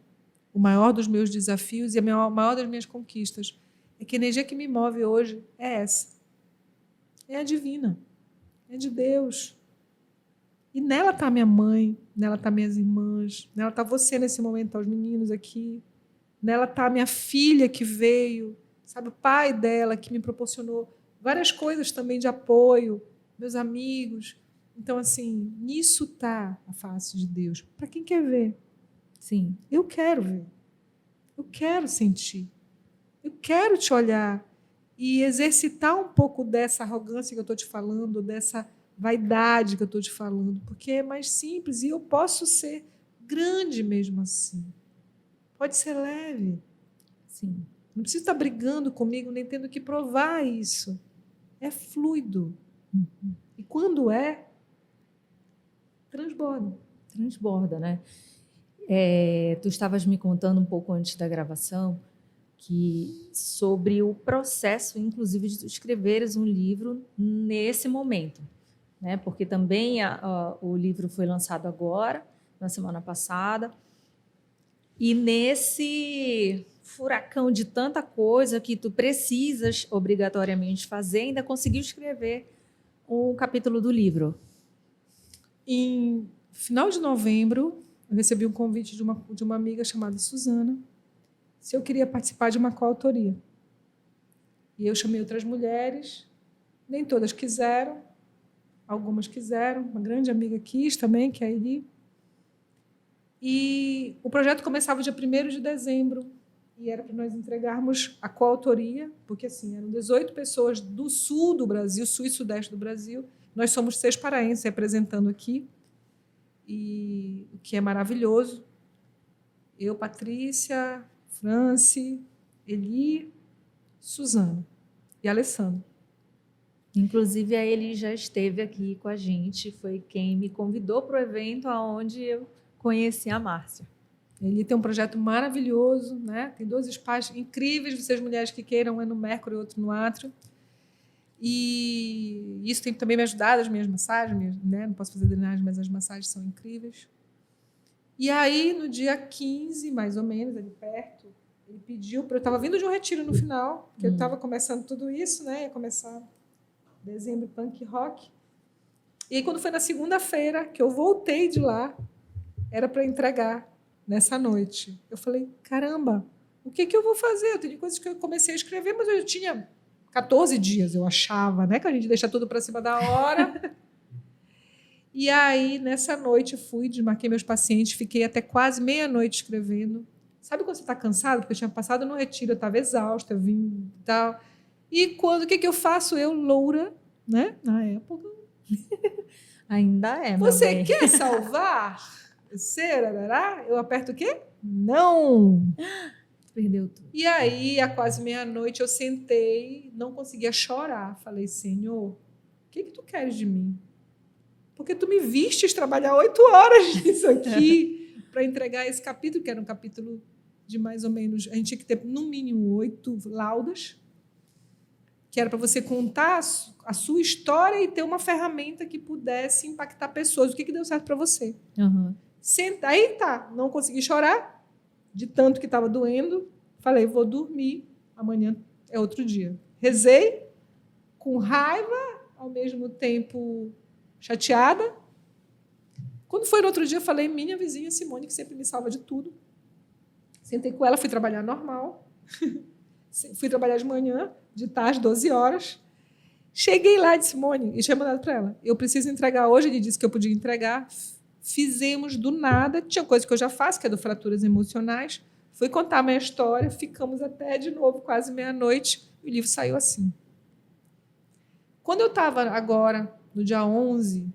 o maior dos meus desafios e a maior das minhas conquistas, é que a energia que me move hoje é essa. É a divina, é de Deus. E nela está minha mãe, nela está minhas irmãs, nela está você nesse momento, tá os meninos aqui, nela está minha filha que veio, sabe, o pai dela que me proporcionou várias coisas também de apoio, meus amigos. Então, assim, nisso está a face de Deus. Para quem quer ver? Sim. Eu quero ver. Eu quero sentir. Eu quero te olhar e exercitar um pouco dessa arrogância que eu estou te falando, dessa vaidade que eu estou te falando, porque é mais simples e eu posso ser grande mesmo assim. Pode ser leve. Sim. Não precisa estar brigando comigo, nem tendo que provar isso. É fluido. Uhum. E quando transborda. Transborda, né? Tu estavas me contando um pouco antes da gravação sobre o processo, inclusive, de tu escreveres um livro nesse momento, né? Porque também o livro foi lançado agora, na semana passada, e nesse furacão de tanta coisa que tu precisas obrigatoriamente fazer, ainda conseguiu escrever um capítulo do livro. Em final de novembro, eu recebi um convite de uma amiga chamada Suzana, se eu queria participar de uma coautoria. E eu chamei outras mulheres, nem todas quiseram, algumas quiseram, uma grande amiga quis também, que é a Eli. E o projeto começava dia 1º de dezembro, e era para nós entregarmos a coautoria, porque assim, eram 18 pessoas do sul do Brasil, sul e sudeste do Brasil. Nós somos 6 paraenses representando aqui, e o que é maravilhoso. Eu, Patrícia, Franci, Eli, Suzana e Alessandro. Inclusive, a Eli já esteve aqui com a gente, foi quem me convidou para o evento onde eu conheci a Márcia. Eli tem um projeto maravilhoso, né? Tem 2 espaços incríveis, vocês mulheres que queiram, um é no Mercury e outro no Átrio. E isso tem também me ajudado, as minhas massagens, né? Não posso fazer drenagem, mas as massagens são incríveis. E aí, no dia 15, mais ou menos, ali perto, ele pediu para eu estava vindo de um retiro no final, porque eu estava começando tudo isso, né? Ia começar dezembro punk rock. E aí, quando foi na segunda-feira que eu voltei de lá, era para entregar nessa noite. Eu falei, caramba, o que eu vou fazer? Eu tenho coisas que eu comecei a escrever, mas eu tinha 14 dias, eu achava, né? Que a gente deixa tudo para cima da hora. E aí, nessa noite, fui, desmarquei meus pacientes, fiquei até quase meia-noite escrevendo. Sabe quando você está cansado? Porque eu tinha passado no retiro, eu estava exausta, eu vim e tal. E o que eu faço? Eu, loura, né? Na época. Ainda é, meu Você bem. quer salvar? Eu aperto o quê? Não! Perdeu tudo. E aí, a quase meia-noite, eu sentei, não conseguia chorar. Falei, Senhor, o que tu queres de mim? Porque tu me vistes trabalhar 8 horas nisso aqui para entregar esse capítulo, que era um capítulo de mais ou menos... A gente tinha que ter, no mínimo, 8 laudas, que era para você contar a sua história e ter uma ferramenta que pudesse impactar pessoas. O que deu certo para você? Uhum. Aí tá, não consegui chorar, de tanto que estava doendo. Falei, vou dormir, amanhã é outro dia. Rezei, com raiva, ao mesmo tempo chateada. Quando foi no outro dia, eu falei, minha vizinha Simone, que sempre me salva de tudo. Sentei com ela, fui trabalhar normal. Fui trabalhar de manhã, de tarde, 12 horas. Cheguei lá de Simone e tinha mandado para ela. Eu preciso entregar hoje, ele disse que eu podia entregar. Fizemos do nada. Tinha coisa que eu já faço, que é do Fraturas Emocionais. Fui contar a minha história, ficamos até, de novo, quase meia-noite. E o livro saiu assim. Quando eu estava agora, no dia 11,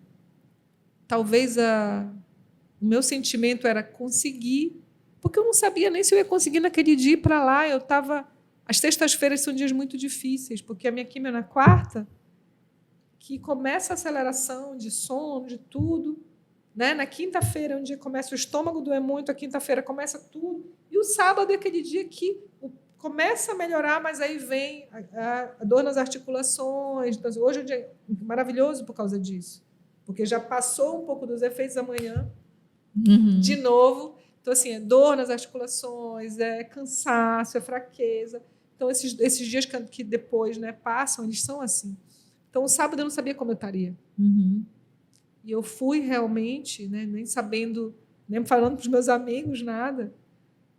talvez o meu sentimento era conseguir, porque eu não sabia nem se eu ia conseguir naquele dia ir para lá. Eu estava... As sextas-feiras são dias muito difíceis, porque a minha quimio é na quarta, que começa a aceleração de sono, de tudo. Né? Na quinta-feira, onde começa o estômago doer muito, a quinta-feira começa tudo. E o sábado é aquele dia que começa a melhorar, mas aí vem a dor nas articulações. Então, hoje é um dia maravilhoso por causa disso, porque já passou um pouco dos efeitos da manhã, de novo. Então, assim, é dor nas articulações, é cansaço, é fraqueza. Então, esses dias que depois, né, passam, eles são assim. Então, o sábado eu não sabia como eu estaria. E eu fui realmente, né, nem sabendo, nem falando para os meus amigos, nada.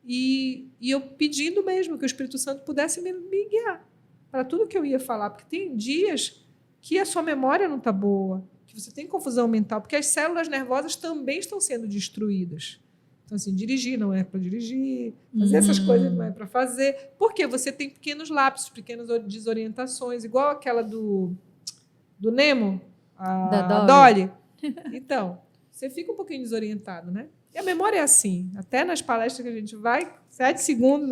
E eu pedindo mesmo que o Espírito Santo pudesse me guiar para tudo que eu ia falar. Porque tem dias que a sua memória não está boa, que você tem confusão mental, porque as células nervosas também estão sendo destruídas. Então, assim, dirigir não é para dirigir, fazer essas coisas não é para fazer, porque você tem pequenos lapsos, pequenas desorientações, igual aquela do Nemo, a Dory. Então, você fica um pouquinho desorientado, né? E a memória é assim, até nas palestras que a gente vai, 7 segundos,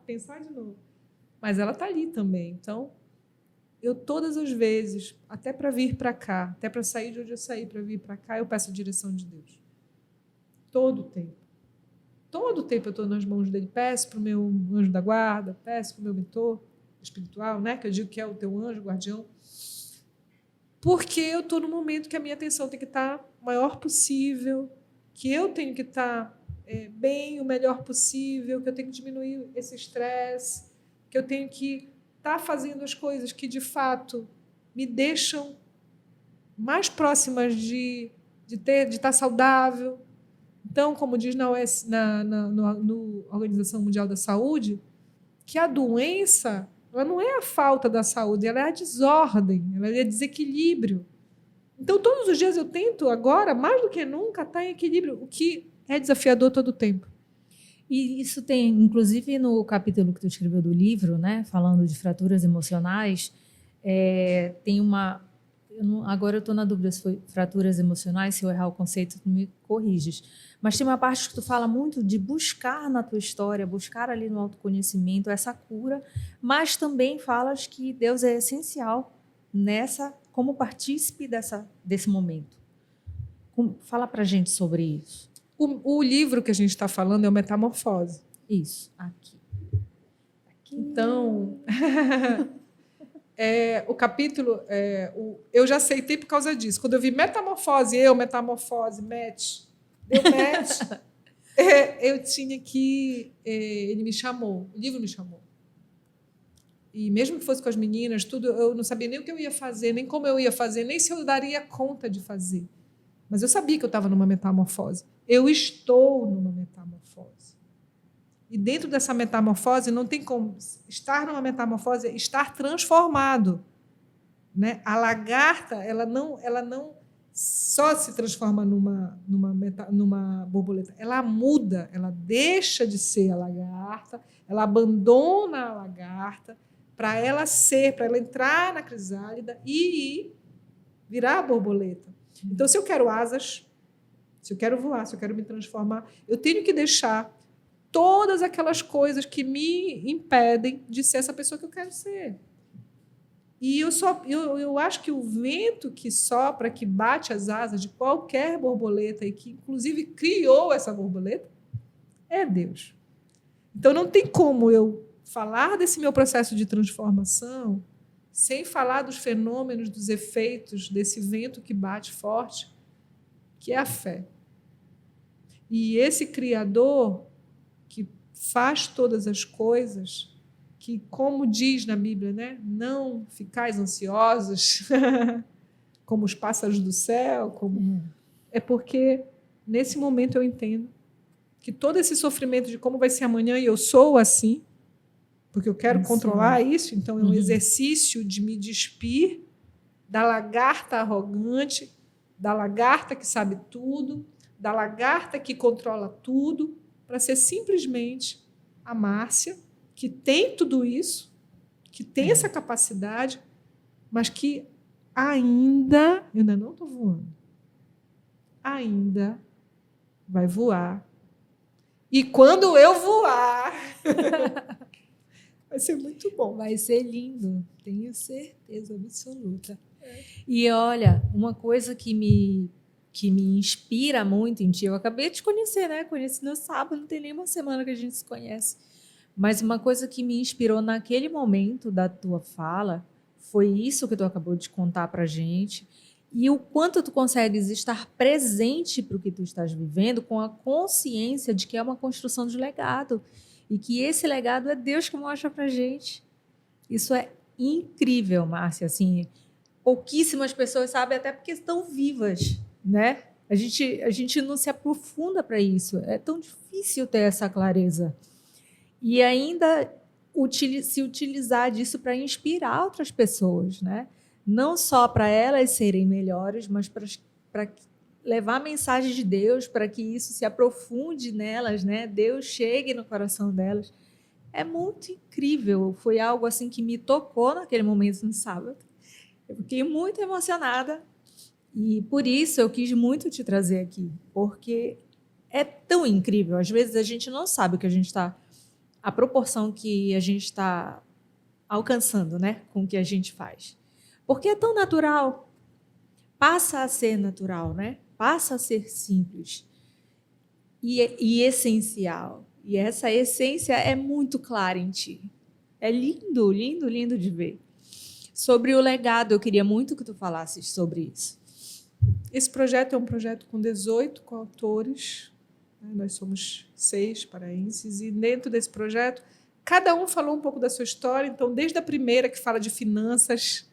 pensar de novo. Mas ela está ali também. Então, eu todas as vezes, até para vir para cá, até para sair de onde eu saí, para vir para cá, eu peço a direção de Deus. Todo o tempo. Todo o tempo eu estou nas mãos dele. Peço para o meu anjo da guarda, peço para o meu mentor espiritual, né? Que eu digo que é o teu anjo, guardião. Porque eu estou no momento que a minha atenção tem que estar o maior possível, que eu tenho que estar bem, o melhor possível, que eu tenho que diminuir esse estresse, que eu tenho que estar fazendo as coisas que, de fato, me deixam mais próximas de estar saudável. Então, como diz na Organização Mundial da Saúde, que a doença ela não é a falta da saúde, ela é a desordem, ela é desequilíbrio. Então, todos os dias eu tento, agora, mais do que nunca, estar em equilíbrio, o que é desafiador todo o tempo. E isso tem, inclusive, no capítulo que tu escreveu do livro, né, falando de fraturas emocionais, tem uma... agora eu estou na dúvida se foi fraturas emocionais, se eu errar o conceito, tu me corriges. Mas tem uma parte que tu fala muito de buscar na tua história, buscar ali no autoconhecimento essa cura, mas também falas que Deus é essencial como partícipe desse momento. Fala para a gente sobre isso. O livro que a gente está falando é o Metamorfose. Isso, aqui. Então, o capítulo, eu já aceitei por causa disso. Quando eu vi metamorfose, match, deu match, eu tinha que... ele me chamou, o livro me chamou. E mesmo que fosse com as meninas, tudo, eu não sabia nem o que eu ia fazer, nem como eu ia fazer, nem se eu daria conta de fazer. Mas eu sabia que eu estava numa metamorfose. Eu estou numa metamorfose. E dentro dessa metamorfose, não tem como estar numa metamorfose, estar transformado. Né? A lagarta, ela não só se transforma numa borboleta, ela muda, ela deixa de ser a lagarta, ela abandona a lagarta para ela entrar na crisálida e virar a borboleta. Então, se eu quero asas, se eu quero voar, se eu quero me transformar, eu tenho que deixar todas aquelas coisas que me impedem de ser essa pessoa que eu quero ser. E eu acho que o vento que sopra, que bate as asas de qualquer borboleta e que, inclusive, criou essa borboleta, é Deus. Então, não tem como eu falar desse meu processo de transformação sem falar dos fenômenos, dos efeitos desse vento que bate forte, que é a fé. E esse Criador que faz todas as coisas, que, como diz na Bíblia, né, não ficais ansiosos como os pássaros do céu, é porque nesse momento eu entendo que todo esse sofrimento de como vai ser amanhã e eu sou assim, porque eu quero controlar isso, então é um exercício de me despir da lagarta arrogante, da lagarta que sabe tudo, da lagarta que controla tudo, para ser simplesmente a Márcia, que tem tudo isso, que tem essa capacidade, mas que eu ainda não estou voando, ainda vai voar. E quando eu voar, vai ser muito bom. Vai ser lindo, tenho certeza absoluta. E olha, uma coisa que me inspira muito em ti, eu acabei de te conhecer, né? Conheci no sábado, não tem nem uma semana que a gente se conhece. Mas uma coisa que me inspirou naquele momento da tua fala foi isso que tu acabou de contar pra gente. E o quanto tu consegues estar presente para o que tu estás vivendo com a consciência de que é uma construção de legado. E que esse legado é Deus que mostra pra gente. Isso é incrível, Márcia. Assim, pouquíssimas pessoas sabem, até porque estão vivas, né? A gente não se aprofunda para isso. É tão difícil ter essa clareza. E ainda se utilizar disso para inspirar outras pessoas, né? Não só para elas serem melhores, mas para levar a mensagem de Deus, para que isso se aprofunde nelas, né? Deus chegue no coração delas. É muito incrível. Foi algo assim que me tocou naquele momento no sábado. Eu fiquei muito emocionada e por isso eu quis muito te trazer aqui, porque é tão incrível. Às vezes a gente não sabe o que a gente está, a proporção que a gente está alcançando, né, com o que a gente faz. Porque é tão natural, passa a ser natural, né? Passa a ser simples e essencial. E essa essência é muito clara em ti. É lindo, lindo, lindo de ver. Sobre o legado, eu queria muito que tu falasses sobre isso. Esse projeto é um projeto com 18 coautores, né? Nós somos 6 paraenses, e dentro desse projeto, cada um falou um pouco da sua história. Então, desde a primeira, que fala de finanças,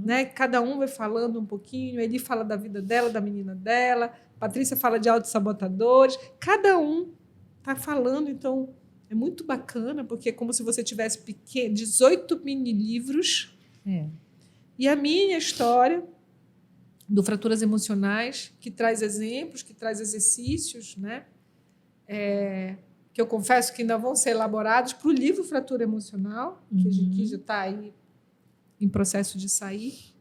né? Cada um vai falando um pouquinho. Ele fala da vida dela, da menina dela. Patrícia fala de autossabotadores. Cada um está falando, então é muito bacana, porque é como se você tivesse 18 mini-livros. E a minha história do Fraturas Emocionais, que traz exemplos, que traz exercícios, né? Que eu confesso que ainda vão ser elaborados para o livro Fratura Emocional, que já está aí em processo de sair,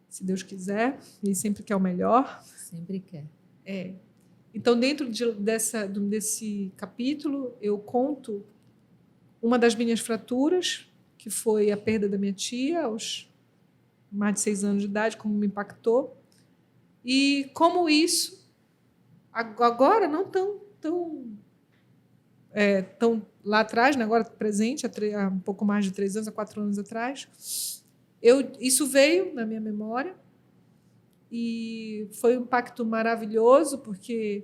se Deus quiser. Ele sempre quer o melhor. Sempre quer. Então, dentro desse capítulo, eu conto uma das minhas fraturas, que foi a perda da minha tia aos mais de 6 anos de idade, como me impactou, e como isso, agora não tão lá atrás, né, agora presente, há um pouco mais de 3 anos, há 4 anos atrás, isso veio na minha memória, e foi um impacto maravilhoso, porque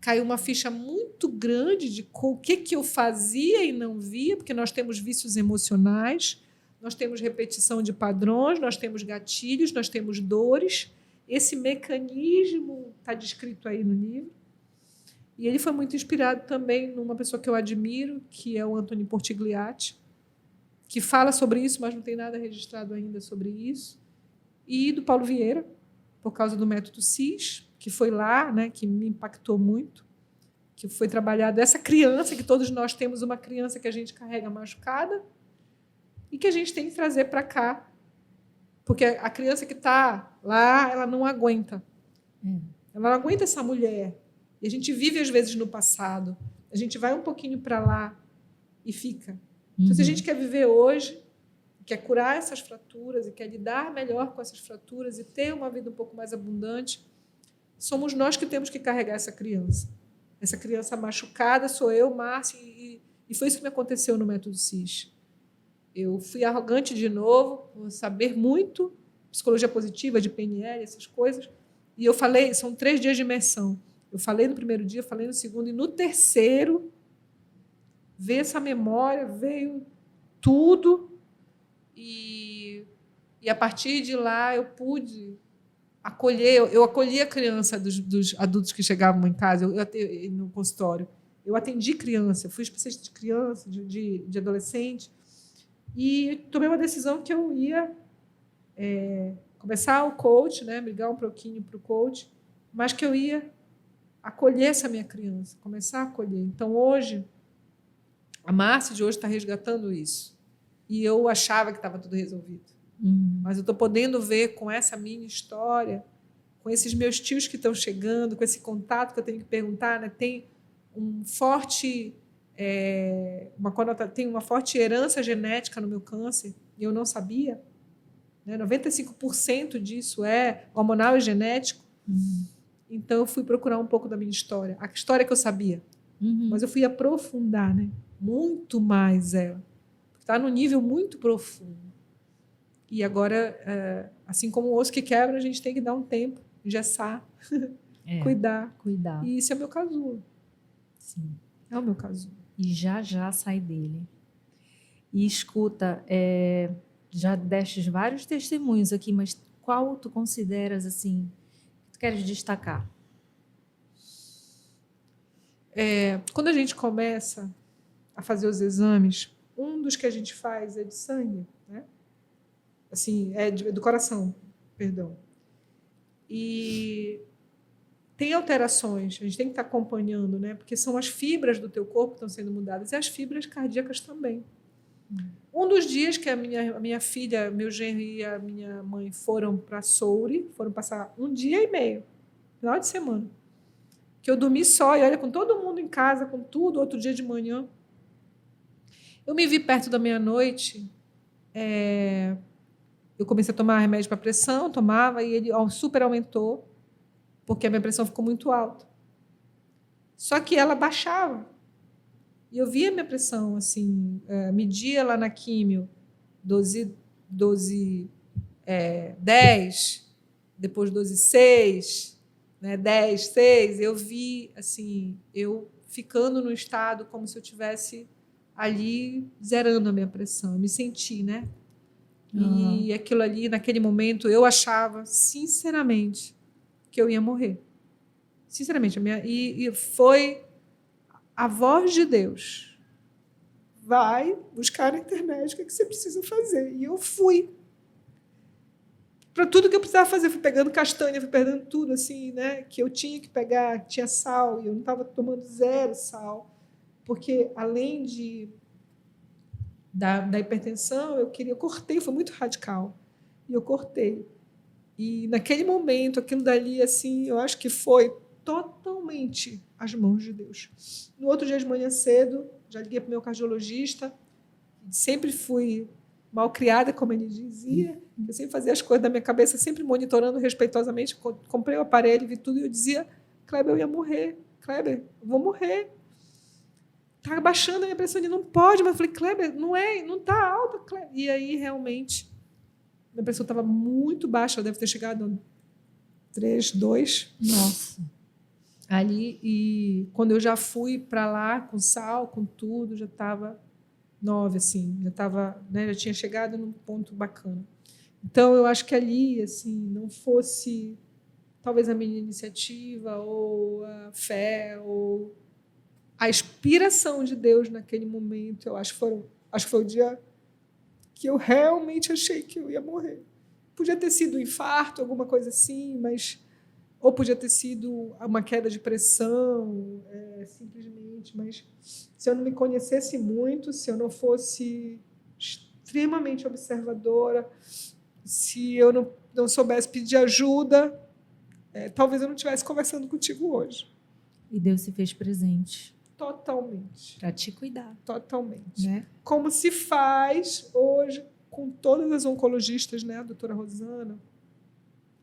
caiu uma ficha muito grande de o que eu fazia e não via, porque nós temos vícios emocionais, nós temos repetição de padrões, nós temos gatilhos, nós temos dores. Esse mecanismo está descrito aí no livro. E ele foi muito inspirado também numa pessoa que eu admiro, que é o Anthony Portigliatti, que fala sobre isso, mas não tem nada registrado ainda sobre isso. E do Paulo Vieira, por causa do método CIS, que foi lá, né, que me impactou muito, que foi trabalhado essa criança, que todos nós temos uma criança que a gente carrega machucada e que a gente tem que trazer para cá, porque a criança que está lá, ela não aguenta. Ela não aguenta essa mulher. E a gente vive, às vezes, no passado. A gente vai um pouquinho para lá e fica. Então, se a gente quer viver hoje, quer curar essas fraturas e quer lidar melhor com essas fraturas e ter uma vida um pouco mais abundante, somos nós que temos que carregar essa criança. Essa criança machucada sou eu, Márcia, e foi isso que me aconteceu no método CIS. Eu fui arrogante de novo, por saber muito, psicologia positiva, de PNL, essas coisas, e eu falei, são 3 dias de imersão. Eu falei no primeiro dia, falei no segundo, e no terceiro, veio essa memória, veio tudo, e a partir de lá eu pude eu acolhi a criança dos adultos que chegavam em casa, no consultório. Eu atendi criança, fui especialista de criança, de adolescente, e tomei uma decisão que eu ia começar o coach, né, brigar um pouquinho para o coach, mas que eu ia acolher essa minha criança, começar a acolher. Então, hoje, a Márcia de hoje está resgatando isso. E eu achava que estava tudo resolvido. Mas eu estou podendo ver com essa minha história, com esses meus tios que estão chegando, com esse contato que eu tenho que perguntar, né? Tem um forte, tem uma forte herança genética no meu câncer, e eu não sabia. Né? 95% disso é hormonal e genético. Então, eu fui procurar um pouco da minha história. A história que eu sabia. Mas eu fui aprofundar, né? Muito mais ela. Está num nível muito profundo. E agora, assim como o osso que quebra, a gente tem que dar um tempo, engessar, cuidar. E isso é o meu casulo. Sim. É o meu casulo. E já sai dele. E escuta, já destes vários testemunhos aqui, mas qual tu consideras, assim, que tu queres destacar? Quando a gente começa a fazer os exames, um dos que a gente faz é de sangue, né? Assim, do coração, perdão. E tem alterações, a gente tem que estar acompanhando, né? Porque são as fibras do teu corpo que estão sendo mudadas e as fibras cardíacas também. Um dos dias que a minha filha, meu genro e a minha mãe foram para Soure, foram passar 1 dia e meio, final de semana, que eu dormi só, e olha, com todo mundo em casa, com tudo, outro dia de manhã. Eu me vi perto da meia-noite, eu comecei a tomar remédio para pressão, tomava, e ele super aumentou, porque a minha pressão ficou muito alta. Só que ela baixava. E eu via a minha pressão, assim, media lá na químio, 12, 10, depois 12,6, né, 10,6. Eu vi, assim, eu ficando no estado como se eu tivesse ali zerando a minha pressão. Eu me senti, né? E aquilo ali, naquele momento, eu achava, sinceramente, que eu ia morrer. Sinceramente. E foi a voz de Deus. Vai buscar na internet o que você precisa fazer. E eu fui. Para tudo que eu precisava fazer. Fui pegando castanha, fui pegando tudo, assim, né? Que eu tinha que pegar, que tinha sal, e eu não estava tomando 0 sal. Porque, além da hipertensão, eu cortei, foi muito radical. E eu cortei. E, naquele momento, aquilo dali, assim, eu acho que foi totalmente às mãos de Deus. No outro dia de manhã cedo, já liguei para o meu cardiologista, sempre fui mal criada, como ele dizia, eu sempre fazia as coisas da minha cabeça, sempre monitorando respeitosamente, comprei o aparelho, vi tudo, e eu dizia, Kleber, eu ia morrer, Kleber, eu vou morrer. Está baixando a minha pressão, ele não pode, mas eu falei, Kleber, não está alta, Kleber. E aí, realmente, minha pressão estava muito baixa, deve ter chegado a 3,2. Nossa. Ali, e quando eu já fui para lá com sal, com tudo, já estava 9, assim, já estava, né, já tinha chegado num ponto bacana. Então, eu acho que ali, assim, não fosse talvez a minha iniciativa ou a fé ou a inspiração de Deus naquele momento, eu acho que foi o dia que eu realmente achei que eu ia morrer. Podia ter sido um infarto, alguma coisa assim, mas ou podia ter sido uma queda de pressão, simplesmente. Mas se eu não me conhecesse muito, se eu não fosse extremamente observadora, se eu não soubesse pedir ajuda, talvez eu não estivesse conversando contigo hoje. E Deus se fez presente. Totalmente. Para te cuidar. Totalmente. Né? Como se faz hoje com todas as oncologistas, né? A doutora Rosana,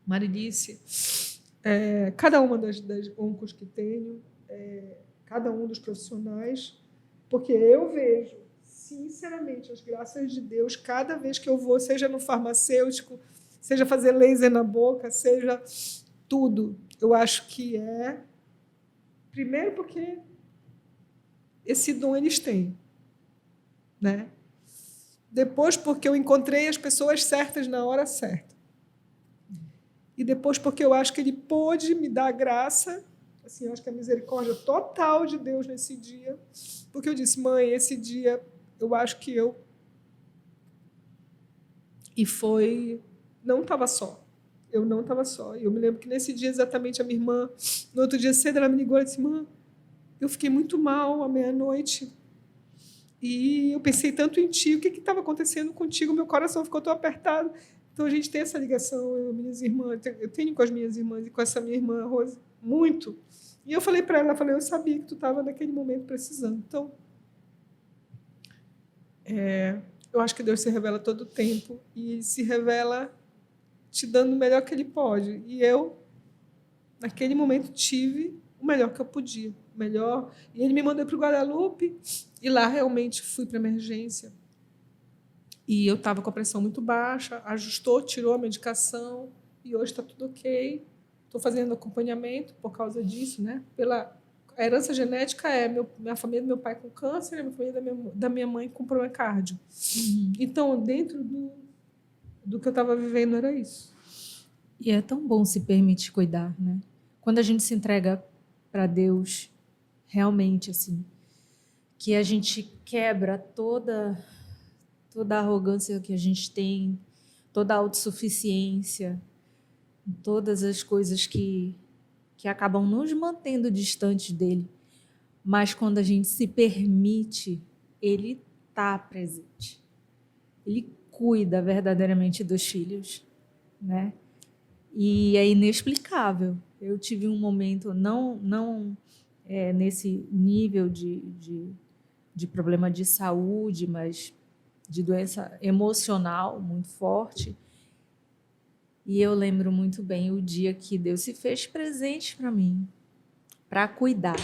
Marilice, cada uma das oncos que tenho, cada um dos profissionais, porque eu vejo, sinceramente, as graças de Deus, cada vez que eu vou, seja no farmacêutico, seja fazer laser na boca, seja tudo, eu acho que primeiro porque esse dom eles têm, né? Depois porque eu encontrei as pessoas certas na hora certa. E depois porque eu acho que ele pôde me dar a graça, assim, eu acho que a misericórdia total de Deus nesse dia, porque eu disse, mãe, esse dia eu acho que eu... E foi... Não estava só. Eu não estava só. Eu me lembro que nesse dia exatamente a minha irmã, no outro dia cedo, ela me ligou e disse, mãe, eu fiquei muito mal à meia-noite e eu pensei tanto em ti, o que estava acontecendo contigo, meu coração ficou tão apertado. Então a gente tem essa ligação, minhas irmãs, eu tenho com as minhas irmãs e com essa minha irmã Rose, muito. E eu falei para ela, eu sabia que tu estava naquele momento precisando. Então, eu acho que Deus se revela todo o tempo e se revela te dando o melhor que Ele pode. E eu, naquele momento, tive o melhor que eu podia. Melhor. E Ele me mandou para o Guadalupe e lá realmente fui para a emergência. E eu estava com a pressão muito baixa, ajustou, tirou a medicação e hoje está tudo ok. Estou fazendo acompanhamento por causa disso, né? Pela a herança genética minha família do meu pai com câncer, minha família da minha mãe com problema cardio. Então, dentro do que eu estava vivendo era isso. E é tão bom se permitir cuidar, né? Quando a gente se entrega para Deus, realmente, assim, que a gente quebra toda a arrogância que a gente tem, toda a autossuficiência, todas as coisas que acabam nos mantendo distantes dele. Mas quando a gente se permite, ele está presente. Ele cuida verdadeiramente dos filhos, né? E é inexplicável. Eu tive um momento, não nesse nível de problema de saúde, mas de doença emocional muito forte. E eu lembro muito bem o dia que Deus se fez presente para mim, para cuidar,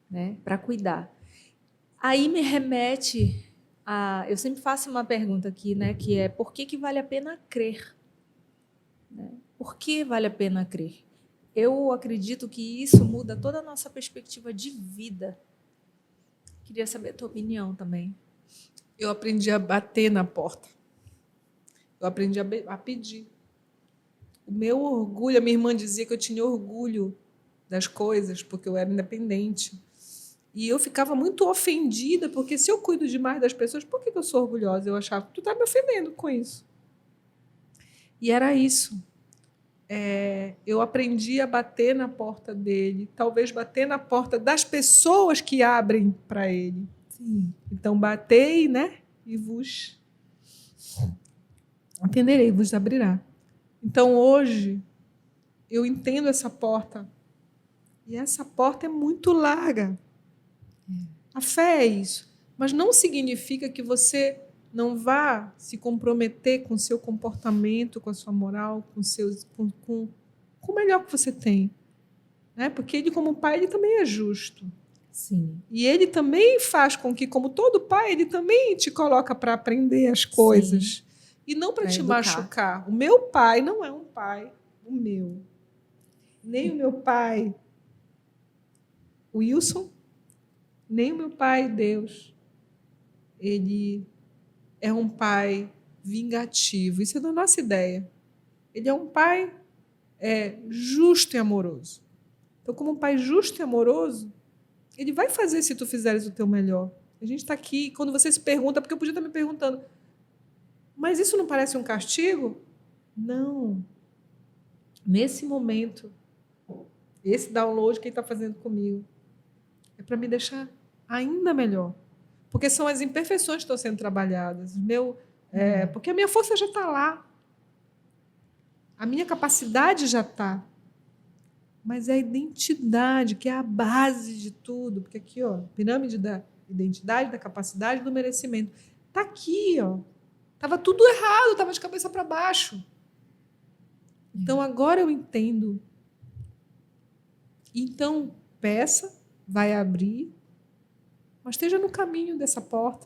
né? Para cuidar. Aí me remete a... Eu sempre faço uma pergunta aqui, né? Que é, por que vale a pena crer? Né? Por que vale a pena crer? Eu acredito que isso muda toda a nossa perspectiva de vida. Queria saber a tua opinião também. Eu aprendi a bater na porta. Eu aprendi a pedir. O meu orgulho, a minha irmã dizia que eu tinha orgulho das coisas, porque eu era independente. E eu ficava muito ofendida, porque se eu cuido demais das pessoas, por que eu sou orgulhosa? Eu achava que tu está me ofendendo com isso. E era isso. Eu aprendi a bater na porta dele, talvez bater na porta das pessoas que abrem para ele. Sim. Então, batei, né? E vos entenderei, vos abrirá. Então, hoje, eu entendo essa porta. E essa porta é muito larga. A fé é isso. Mas não significa que você não vá se comprometer com o seu comportamento, com a sua moral, com o melhor que você tem. Né? Porque ele, como pai, ele também é justo. Sim. E ele também faz com que, como todo pai, ele também te coloca para aprender as coisas. Sim. E não para te educar. Machucar. O meu pai não é um pai, o meu. Nem o meu pai, Wilson, nem o meu pai, Deus. Ele é um pai vingativo. Isso é da nossa ideia. Ele é um pai justo e amoroso. Então, como um pai justo e amoroso, ele vai fazer se tu fizeres o teu melhor. A gente está aqui, quando você se pergunta, porque eu podia estar me perguntando, mas isso não parece um castigo? Não. Nesse momento, esse download que ele está fazendo comigo é para me deixar ainda melhor. Porque são as imperfeições que estão sendo trabalhadas. Porque a minha força já está lá. A minha capacidade já está. Mas é a identidade, que é a base de tudo. Porque aqui, ó, pirâmide da identidade, da capacidade e do merecimento. Está aqui, ó. Estava tudo errado, estava de cabeça para baixo. Então, agora eu entendo. Então, peça, vai abrir, mas esteja no caminho dessa porta.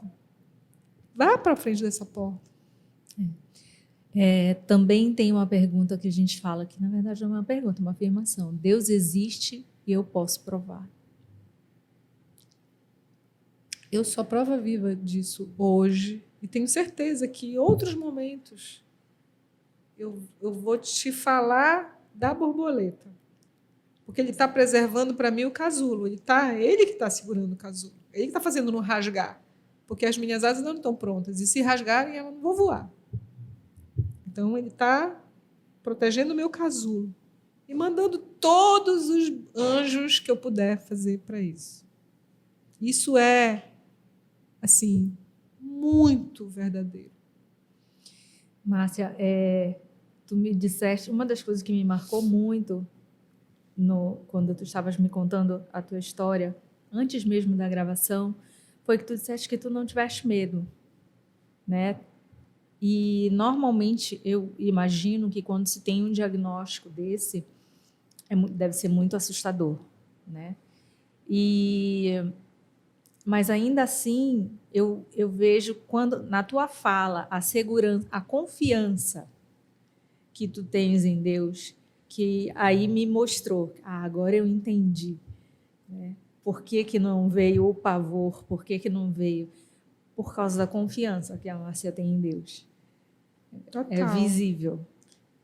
Vá para frente dessa porta. Também tem uma pergunta que a gente fala, que na verdade não é uma pergunta, é uma afirmação. Deus existe e eu posso provar. Eu sou a prova viva disso hoje e tenho certeza que em outros momentos eu vou te falar da borboleta. Porque ele está preservando para mim o casulo. Ele que está segurando o casulo. Ele que está fazendo não rasgar. Porque as minhas asas não estão prontas. E se rasgarem, eu não vou voar. Então, ele está protegendo o meu casulo. E mandando todos os anjos que eu puder fazer para isso. Isso é, assim, muito verdadeiro. Márcia, tu me disseste, uma das coisas que me marcou muito quando tu estavas me contando a tua história, antes mesmo da gravação, foi que tu disseste que tu não tiveste medo, né? E normalmente eu imagino que quando se tem um diagnóstico desse, deve ser muito assustador, né? Mas ainda assim, eu vejo quando na tua fala a segurança, a confiança que tu tens em Deus, que aí me mostrou, agora eu entendi, né? Por que não veio o pavor? Por que não veio? Por causa da confiança que a Márcia tem em Deus. Total. É visível.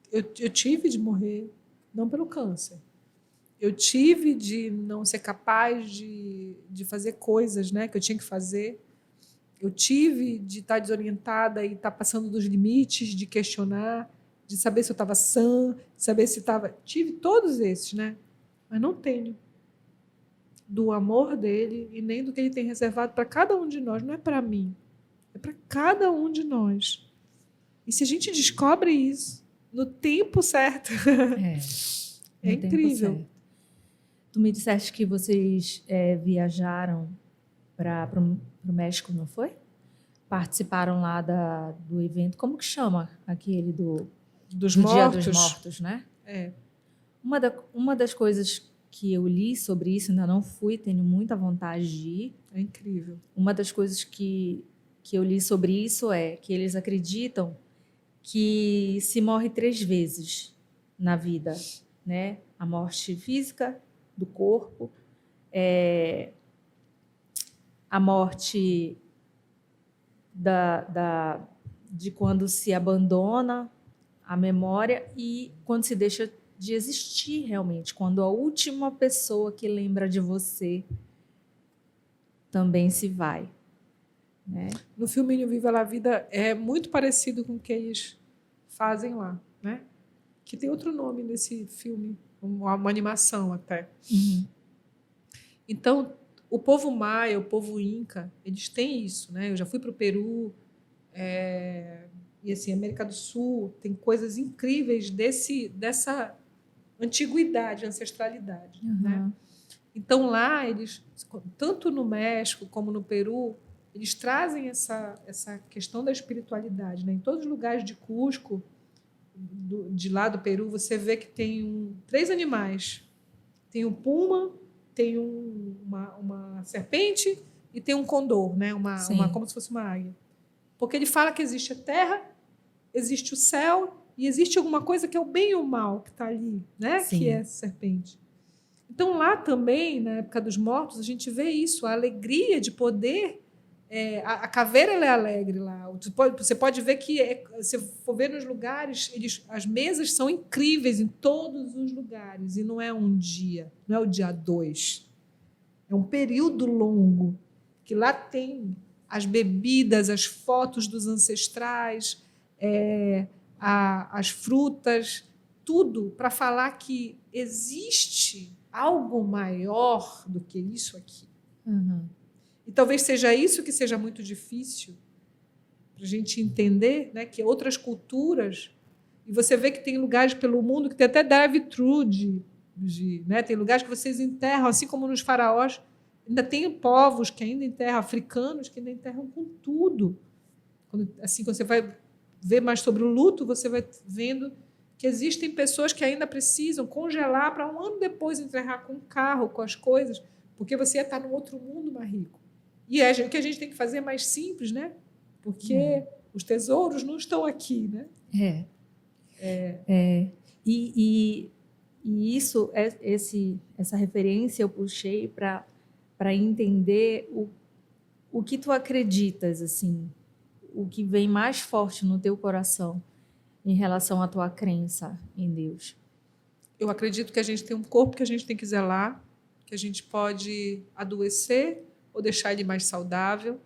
Eu tive de morrer, não pelo câncer. Eu tive de não ser capaz de fazer coisas, né, que eu tinha que fazer. Eu tive de estar desorientada e estar passando dos limites, de questionar, de saber se eu estava sã, de saber se estava... Tive todos esses, né? Mas não tenho do amor dele e nem do que ele tem reservado para cada um de nós. Não é para mim, é para cada um de nós. E se a gente descobre isso no tempo certo, é incrível. Tu me disseste que vocês viajaram para o México, não foi? Participaram lá do evento. Como que chama aquele do Dia dos Mortos, né? É. Uma das coisas que eu li sobre isso, ainda não fui, tenho muita vontade de ir. É incrível. Uma das coisas que eu li sobre isso é que eles acreditam que se morre 3 vezes na vida, né? A morte física do corpo, a morte de quando se abandona a memória e quando se deixa de existir realmente, quando a última pessoa que lembra de você também se vai, né? No filminho Viva la Vida é muito parecido com o que eles fazem lá, né? Que tem outro nome nesse filme, uma animação até. Uhum. Então, o povo maia, o povo inca, eles têm isso, né? Eu já fui para o Peru, e assim, América do Sul tem coisas incríveis dessa antiguidade, ancestralidade, né? Então lá eles, tanto no México como no Peru, eles trazem essa questão da espiritualidade, né? Em todos os lugares de Cusco, de lá do Peru, você vê que tem 3 animais. Tem um puma, tem uma serpente e tem um condor, né? Como se fosse uma águia. Porque ele fala que existe a terra, existe o céu e existe alguma coisa que é o bem e o mal que está ali, né? Sim. Que é a serpente. Então, lá também, na época dos mortos, a gente vê isso, a alegria de poder... a caveira ela é alegre lá. Você pode ver que, se for ver nos lugares, as mesas são incríveis em todos os lugares. E não é um dia, não é o dia 2. É um período longo, que lá tem as bebidas, as fotos dos ancestrais, as frutas, tudo para falar que existe algo maior do que isso aqui. Uhum. E talvez seja isso que seja muito difícil para a gente entender, né, que outras culturas... E você vê que tem lugares pelo mundo que tem até drive-thru, né, tem lugares que vocês enterram, assim como nos faraós. Ainda tem povos que ainda enterram, africanos que ainda enterram com tudo. Quando você vai ver mais sobre o luto, você vai vendo que existem pessoas que ainda precisam congelar para 1 ano depois enterrar com o carro, com as coisas, porque você ia estar num outro mundo mais rico. E o que a gente tem que fazer é mais simples, né? Porque os tesouros não estão aqui, né? E isso, essa referência eu puxei para entender o que tu acreditas, assim, o que vem mais forte no teu coração. em relação à tua crença em Deus? Eu acredito que a gente tem um corpo que a gente tem que zelar, que a gente pode adoecer ou deixar ele mais saudável.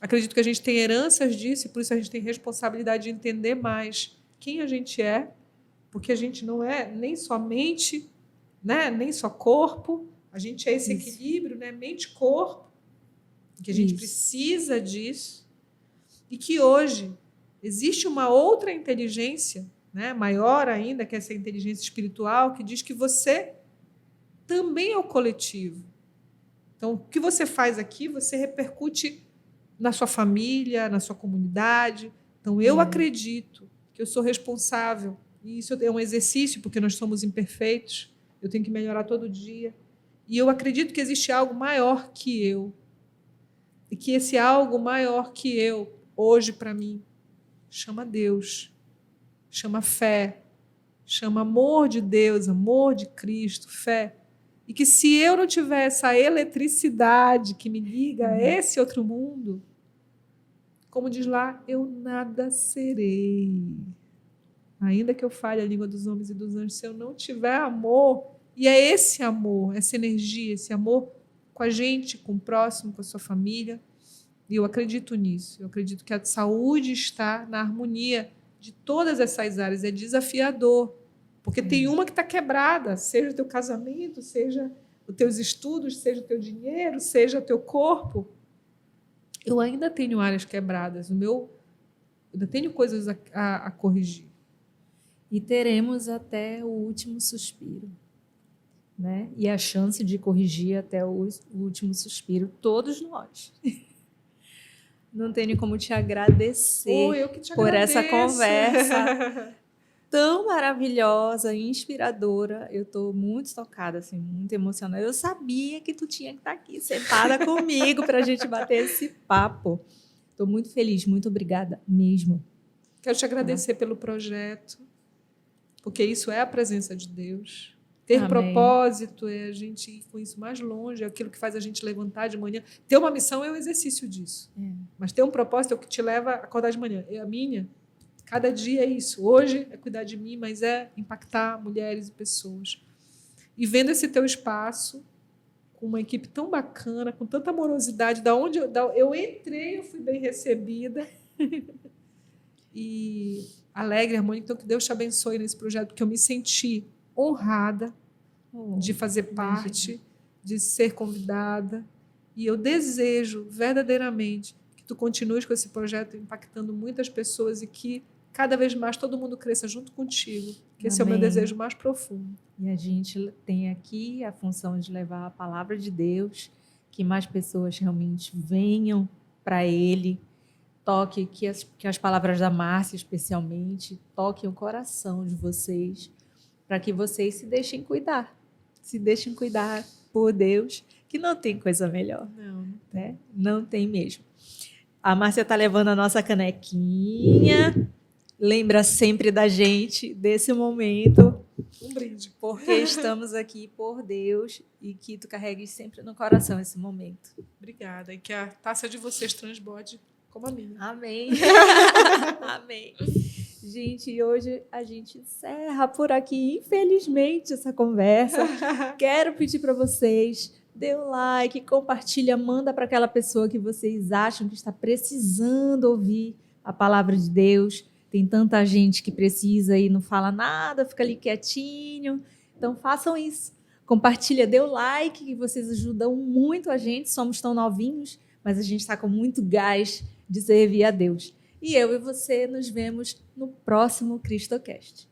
Acredito que a gente tem heranças disso e por isso a gente tem responsabilidade de entender mais quem a gente é, porque a gente não é nem só mente, né, nem só corpo, a gente é esse equilíbrio, né, mente-corpo, que a gente precisa disso e que hoje existe uma outra inteligência, né, maior ainda, que é essa inteligência espiritual, que diz que você também é o coletivo. Então, o que você faz aqui, você repercute na sua família, na sua comunidade. Então, eu acredito que eu sou responsável, e isso é um exercício, porque nós somos imperfeitos, eu tenho que melhorar todo dia. E eu acredito que existe algo maior que eu. E que esse algo maior que eu, hoje, para mim, chama Deus, chama fé, chama amor de Deus, amor de Cristo, fé. E que se eu não tiver essa eletricidade que me liga a esse outro mundo, como diz lá, eu nada serei. Ainda que eu fale a língua dos homens e dos anjos, se eu não tiver amor, e é esse amor, essa energia, esse amor com a gente, com o próximo, com a sua família, e eu acredito nisso. Eu acredito que a saúde está na harmonia de todas essas áreas. É desafiador, porque tem uma que está quebrada, seja o teu casamento, seja os teus estudos, seja o teu dinheiro, seja o teu corpo. Eu ainda tenho áreas quebradas, eu ainda tenho coisas a corrigir. E teremos até o último suspiro, né? E a chance de corrigir até o último suspiro, todos nós. Não tenho como te agradecer eu que te por agradeço. essa conversa tão maravilhosa, inspiradora. Eu estou muito tocada, assim, muito emocionada. Eu sabia que tu tinha que estar aqui sentada comigo para a gente bater esse papo. Estou muito feliz, muito obrigada mesmo. Quero te agradecer pelo projeto, porque isso é a presença de Deus. Ter propósito é a gente ir com isso mais longe, é aquilo que faz a gente levantar de manhã. Ter uma missão é um exercício disso. Mas ter um propósito é o que te leva a acordar de manhã. É a minha. Cada dia é isso. Hoje é cuidar de mim, mas é impactar mulheres e pessoas. E vendo esse teu espaço, com uma equipe tão bacana, com tanta amorosidade, da onde eu entrei, eu fui bem recebida. E alegre, harmônica. Então, que Deus te abençoe nesse projeto, porque eu me senti honrada de fazer parte, de ser convidada. E eu desejo verdadeiramente que tu continues com esse projeto impactando muitas pessoas e que cada vez mais todo mundo cresça junto contigo. Que esse é o meu desejo mais profundo. E a gente tem aqui a função de levar a palavra de Deus, que mais pessoas realmente venham para Ele, toque, que as palavras da Márcia, especialmente, toquem o coração de vocês, para que vocês se deixem cuidar por Deus, que não tem coisa melhor. Não. Né? Não tem mesmo. A Márcia está levando a nossa canequinha. Lembra sempre da gente, desse momento. Um brinde. Porque estamos aqui por Deus e que tu carregues sempre no coração esse momento. Obrigada. E que a taça de vocês transborde como a minha. Amém. Amém. Gente, hoje a gente encerra por aqui, infelizmente, essa conversa. Quero pedir para vocês, dê o like, compartilha, manda para aquela pessoa que vocês acham que está precisando ouvir a palavra de Deus. Tem tanta gente que precisa e não fala nada, fica ali quietinho. Então, façam isso. Compartilha, dê o like, que vocês ajudam muito a gente. Somos tão novinhos, mas a gente está com muito gás de servir a Deus. E eu e você nos vemos no próximo CristoCast.